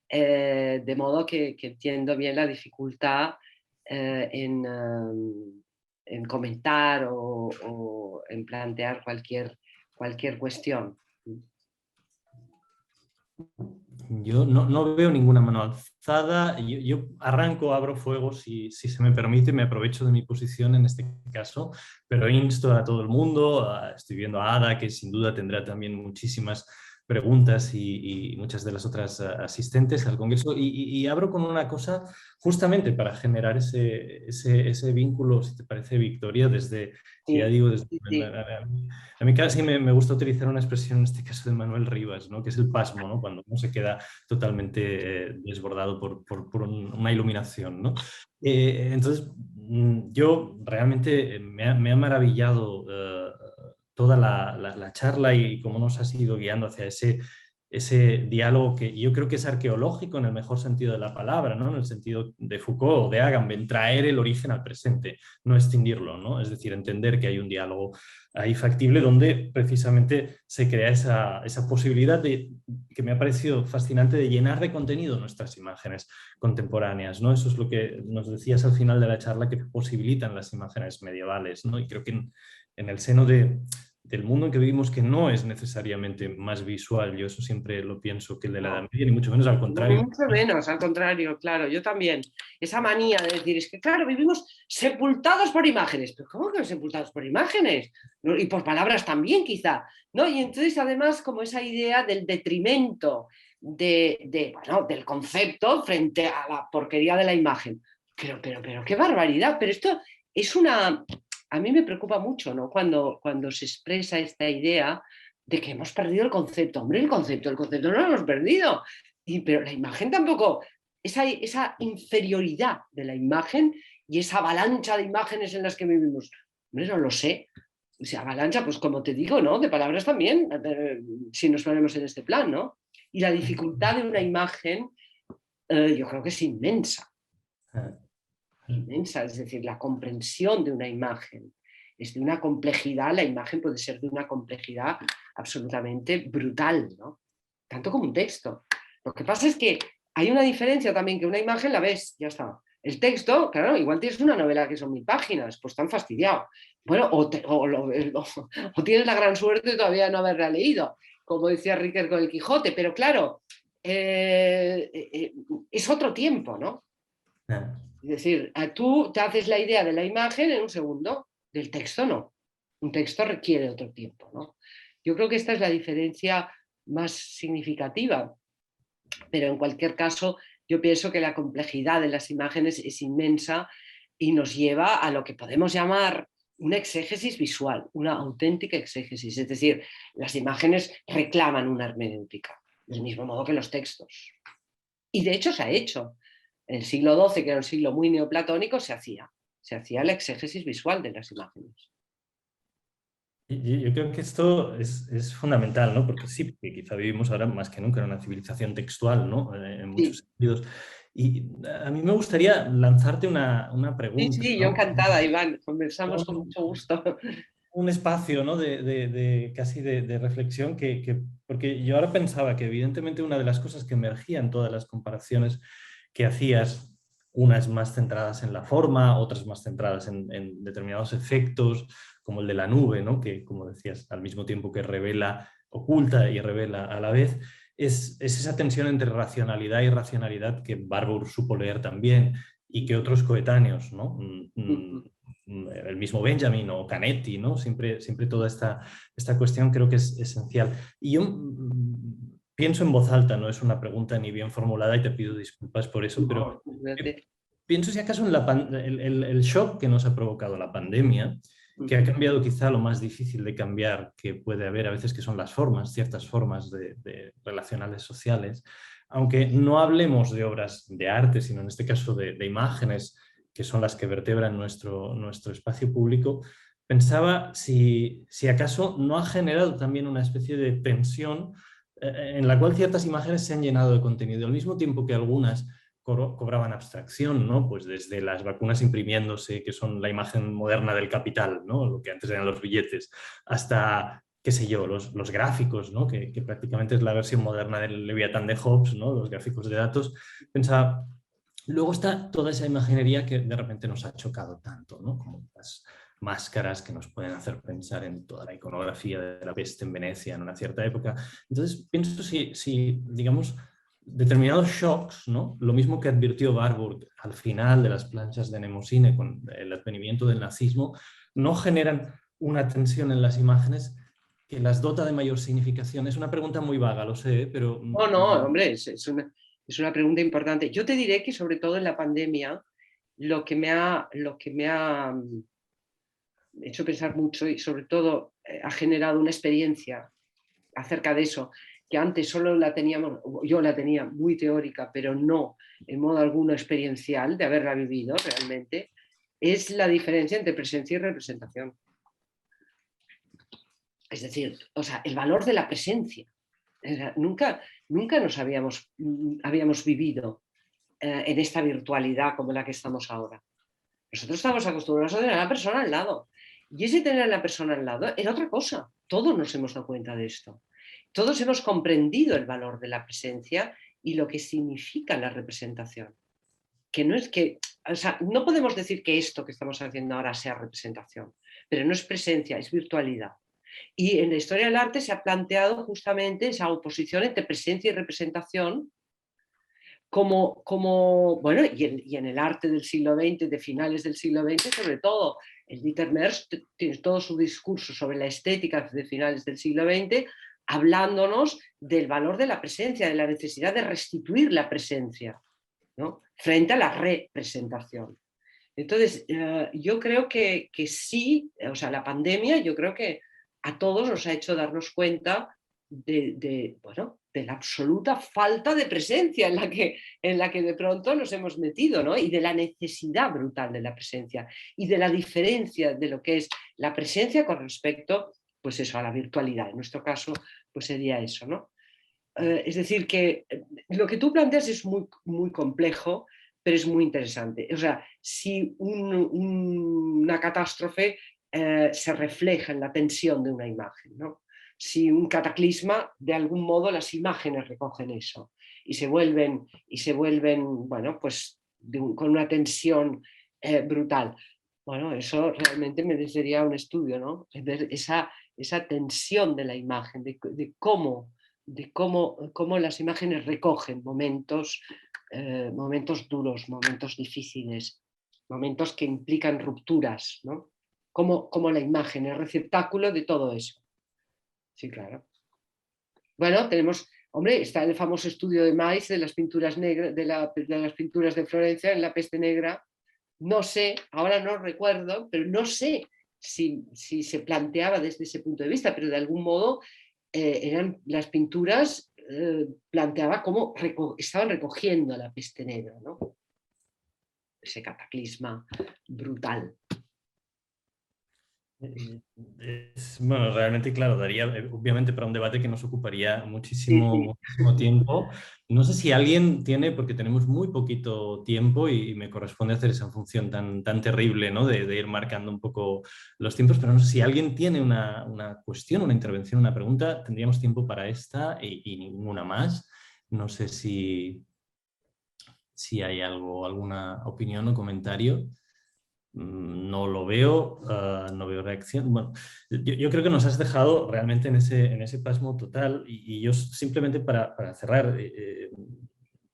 De modo que entiendo bien la dificultad en comentar o en plantear cualquier cuestión. Yo no veo ninguna mano alzada. Yo arranco, abro fuego si se me permite, me aprovecho de mi posición en este caso, pero insto a todo el mundo. Estoy viendo a Ada, que sin duda tendrá también muchísimas preguntas, y muchas de las otras asistentes al Congreso, y abro con una cosa justamente para generar ese vínculo, si te parece, Victoria, desde, Sí, ya digo, desde, sí. a mí casi me gusta utilizar una expresión en este caso de Manuel Rivas, ¿no?, que es el pasmo, ¿no?, cuando uno se queda totalmente desbordado por una iluminación, ¿no? Entonces, yo realmente me ha maravillado toda la charla y cómo nos has ido guiando hacia ese diálogo que yo creo que es arqueológico en el mejor sentido de la palabra, ¿no?, en el sentido de Foucault o de Agamben, traer el origen al presente, no extinguirlo, ¿no? Es decir, entender que hay un diálogo ahí factible donde precisamente se crea esa posibilidad que me ha parecido fascinante, de llenar de contenido nuestras imágenes contemporáneas, ¿no? Eso es lo que nos decías al final de la charla, que posibilitan las imágenes medievales, ¿no? Y creo que en el seno de del mundo en que vivimos, que no es necesariamente más visual. Yo eso siempre lo pienso que el de la Edad Media, ni mucho menos al contrario. Mucho menos, al contrario, claro, yo también. Esa manía de decir, es que claro, vivimos sepultados por imágenes. ¿Pero cómo que sepultados por imágenes? Y por palabras también, quizá, ¿no? Y entonces, además, como esa idea del detrimento bueno, del concepto frente a la porquería de la imagen. Pero qué barbaridad. Pero esto es una... A mí me preocupa mucho, ¿no? Cuando se expresa esta idea de que hemos perdido el concepto. Hombre, el concepto no lo hemos perdido. Pero la imagen tampoco, esa inferioridad de la imagen y esa avalancha de imágenes en las que vivimos. Hombre, no lo sé. O sea, avalancha, pues como te digo, ¿no? De palabras también, si nos ponemos en este plan, ¿no? Y la dificultad de una imagen, yo creo que es inmensa. Inmensa, es decir, la comprensión de una imagen es de una complejidad, la imagen puede ser de una complejidad absolutamente brutal, ¿no? Tanto como un texto. Lo que pasa es que hay una diferencia también, que una imagen la ves, ya está. El texto, claro, igual tienes una novela que son 1000 páginas, pues tan fastidiado. Bueno, o tienes la gran suerte de todavía no haberla leído, como decía Ricker con el Quijote, pero claro, es otro tiempo, ¿no? Es decir, tú te haces la idea de la imagen en un segundo, del texto no. Un texto requiere otro tiempo, ¿no? Yo creo que esta es la diferencia más significativa, pero en cualquier caso yo pienso que la complejidad de las imágenes es inmensa y nos lleva a lo que podemos llamar una exégesis visual, una auténtica exégesis. Es decir, las imágenes reclaman una hermenéutica, del mismo modo que los textos. Y de hecho se ha hecho. En el siglo XII, que era un siglo muy neoplatónico, se hacía la exégesis visual de las imágenes. Yo creo que esto es fundamental, ¿no? Porque sí, que quizá vivimos ahora más que nunca en una civilización textual, ¿no? En muchos sentidos. Y a mí me gustaría lanzarte una pregunta. Sí, ¿no? yo encantada, Iván. Conversamos con mucho gusto. Un espacio, ¿no? casi de reflexión, porque yo ahora pensaba que evidentemente una de las cosas que emergía en todas las comparaciones que hacías, unas más centradas en la forma, otras más centradas en determinados efectos, como el de la nube, ¿no? Que, como decías, al mismo tiempo que revela, oculta y revela a la vez, es esa tensión entre racionalidad y irracionalidad que Barbour supo leer también y que otros coetáneos, ¿no? El mismo Benjamin o Canetti, ¿no? Siempre toda esta cuestión creo que es esencial. Y yo pienso en voz alta, no es una pregunta ni bien formulada y te pido disculpas por eso, pero pienso si acaso en el shock que nos ha provocado la pandemia, que ha cambiado quizá lo más difícil de cambiar que puede haber a veces, que son las formas, ciertas formas de relacionales sociales, aunque no hablemos de obras de arte, sino en este caso de imágenes, que son las que vertebran nuestro espacio público, pensaba si acaso no ha generado también una especie de tensión en la cual ciertas imágenes se han llenado de contenido, al mismo tiempo que algunas cobraban abstracción, ¿no? Pues desde las vacunas imprimiéndose, que son la imagen moderna del capital, ¿no? Lo que antes eran los billetes, hasta, qué sé yo, los gráficos, ¿no? Que prácticamente es la versión moderna del Leviatán de Hobbes, ¿no? Los gráficos de datos. Pensaba, luego está toda esa imaginería que de repente nos ha chocado tanto, ¿no? Como las máscaras que nos pueden hacer pensar en toda la iconografía de la peste en Venecia en una cierta época. Entonces, pienso si digamos, determinados shocks, ¿no? Lo mismo que advirtió Barbour al final de las planchas de Mnemosyne con el advenimiento del nazismo, no generan una tensión en las imágenes que las dota de mayor significación. Es una pregunta muy vaga, lo sé, pero... No, hombre, es una pregunta importante. Yo te diré que sobre todo en la pandemia lo que me ha hecho pensar mucho y sobre todo ha generado una experiencia acerca de eso, que antes solo yo la tenía muy teórica, pero no en modo alguno experiencial de haberla vivido realmente, es la diferencia entre presencia y representación. Es decir, o sea, el valor de la presencia. Nunca nos habíamos vivido en esta virtualidad como la que estamos ahora. Nosotros estamos acostumbrados a tener a la persona al lado. Y ese tener a la persona al lado era otra cosa. Todos nos hemos dado cuenta de esto. Todos hemos comprendido el valor de la presencia y lo que significa la representación. Que no es que, o sea, no podemos decir que esto que estamos haciendo ahora sea representación, pero no es presencia, es virtualidad. Y en la historia del arte se ha planteado justamente esa oposición entre presencia y representación bueno, y en el arte del siglo XX, de finales del siglo XX, sobre todo, el Dieter Mersch tiene todo su discurso sobre la estética de finales del siglo XX, hablándonos del valor de la presencia, de la necesidad de restituir la presencia, ¿no?, frente a la representación. Entonces, yo creo que sí, o sea, la pandemia, yo creo que a todos nos ha hecho darnos cuenta de la absoluta falta de presencia en la que de pronto nos hemos metido, ¿no? Y de la necesidad brutal de la presencia y de la diferencia de lo que es la presencia con respecto, pues eso, a la virtualidad. En nuestro caso, pues sería eso, ¿no? Es decir, que lo que tú planteas es muy, muy complejo, pero es muy interesante. O sea, si una catástrofe se refleja en la tensión de una imagen, ¿no? Si un cataclisma, de algún modo las imágenes recogen eso y se vuelven bueno, pues con una tensión brutal. Bueno, eso realmente merecería un estudio, ¿no? Ver esa tensión de la imagen, de cómo las imágenes recogen momentos duros, momentos difíciles, momentos que implican rupturas, ¿no? Como la imagen es receptáculo de todo eso. Sí, claro. Bueno, está el famoso estudio de Mais de las pinturas negras, de las pinturas de Florencia en la peste negra. No sé, ahora no recuerdo, pero no sé si se planteaba desde ese punto de vista, pero de algún modo eran las pinturas, planteaba cómo estaban recogiendo la peste negra, ¿no? Ese cataclisma brutal. Bueno, realmente, claro, daría obviamente para un debate que nos ocuparía muchísimo tiempo. No sé si alguien tiene, porque tenemos muy poquito tiempo y me corresponde hacer esa función tan terrible, ¿no?, de ir marcando un poco los tiempos, pero no sé si alguien tiene una cuestión, una intervención, una pregunta. Tendríamos tiempo para esta y ninguna más. No sé si hay alguna opinión o comentario. No lo veo, no veo reacción. Bueno, yo creo que nos has dejado realmente en ese pasmo total y yo simplemente para cerrar,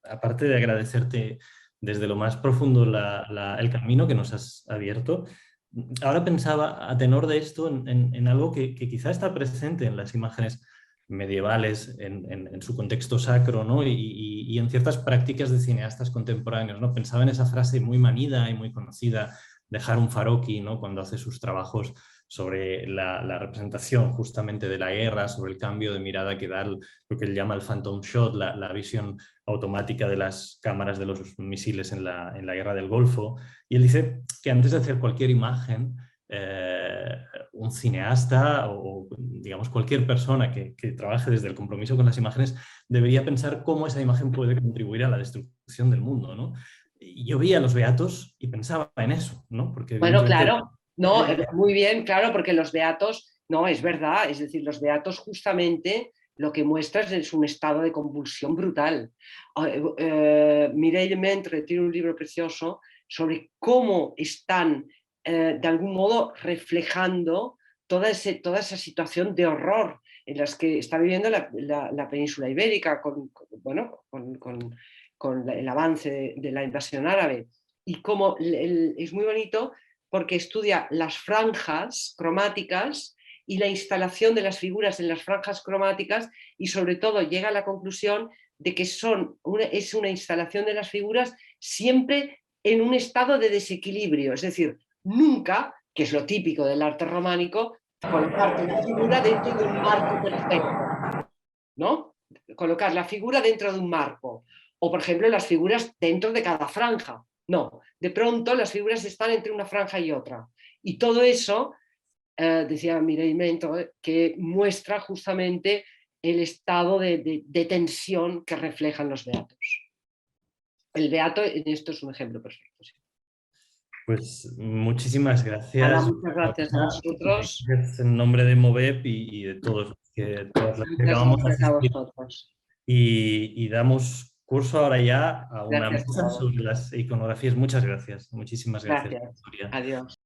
aparte de agradecerte desde lo más profundo el camino que nos has abierto, ahora pensaba a tenor de esto en algo que quizá está presente en las imágenes medievales, en su contexto sacro, ¿no?, y en ciertas prácticas de cineastas contemporáneos, ¿no? Pensaba en esa frase muy manida y muy conocida de Harun Farocki, ¿no?, cuando hace sus trabajos sobre la representación justamente de la guerra, sobre el cambio de mirada que da lo que él llama el phantom shot, la visión automática de las cámaras de los misiles en la guerra del Golfo. Y él dice que antes de hacer cualquier imagen, un cineasta o digamos cualquier persona que trabaje desde el compromiso con las imágenes debería pensar cómo esa imagen puede contribuir a la destrucción del mundo, ¿no? Yo veía los beatos y pensaba en eso, ¿no? Porque bueno, claro, no, muy bien, claro, porque los beatos, no, es verdad, es decir, los beatos justamente lo que muestran es un estado de convulsión brutal. Mireille Mentre tiene un libro precioso sobre cómo están de algún modo reflejando toda esa situación de horror en las que está viviendo la península ibérica con el avance de la invasión árabe. Y cómo es muy bonito porque estudia las franjas cromáticas y la instalación de las figuras en las franjas cromáticas y sobre todo llega a la conclusión de que es una instalación de las figuras siempre en un estado de desequilibrio, es decir, nunca, que es lo típico del arte románico, colocarte la figura dentro de un marco perfecto, ¿no? Colocar la figura dentro de un marco. O, por ejemplo, las figuras dentro de cada franja. No, de pronto las figuras están entre una franja y otra. Y todo eso, decía Mireille Mentre, que muestra justamente el estado de tensión que reflejan los beatos. El beato en esto es un ejemplo perfecto. Sí. Pues muchísimas gracias. Muchas gracias a vosotros. En nombre de Movep y de todos los que acabamos de asistir. Y damos curso ahora ya a una mesa sobre las iconografías. Muchas gracias. Muchísimas gracias. Gracias. Adiós.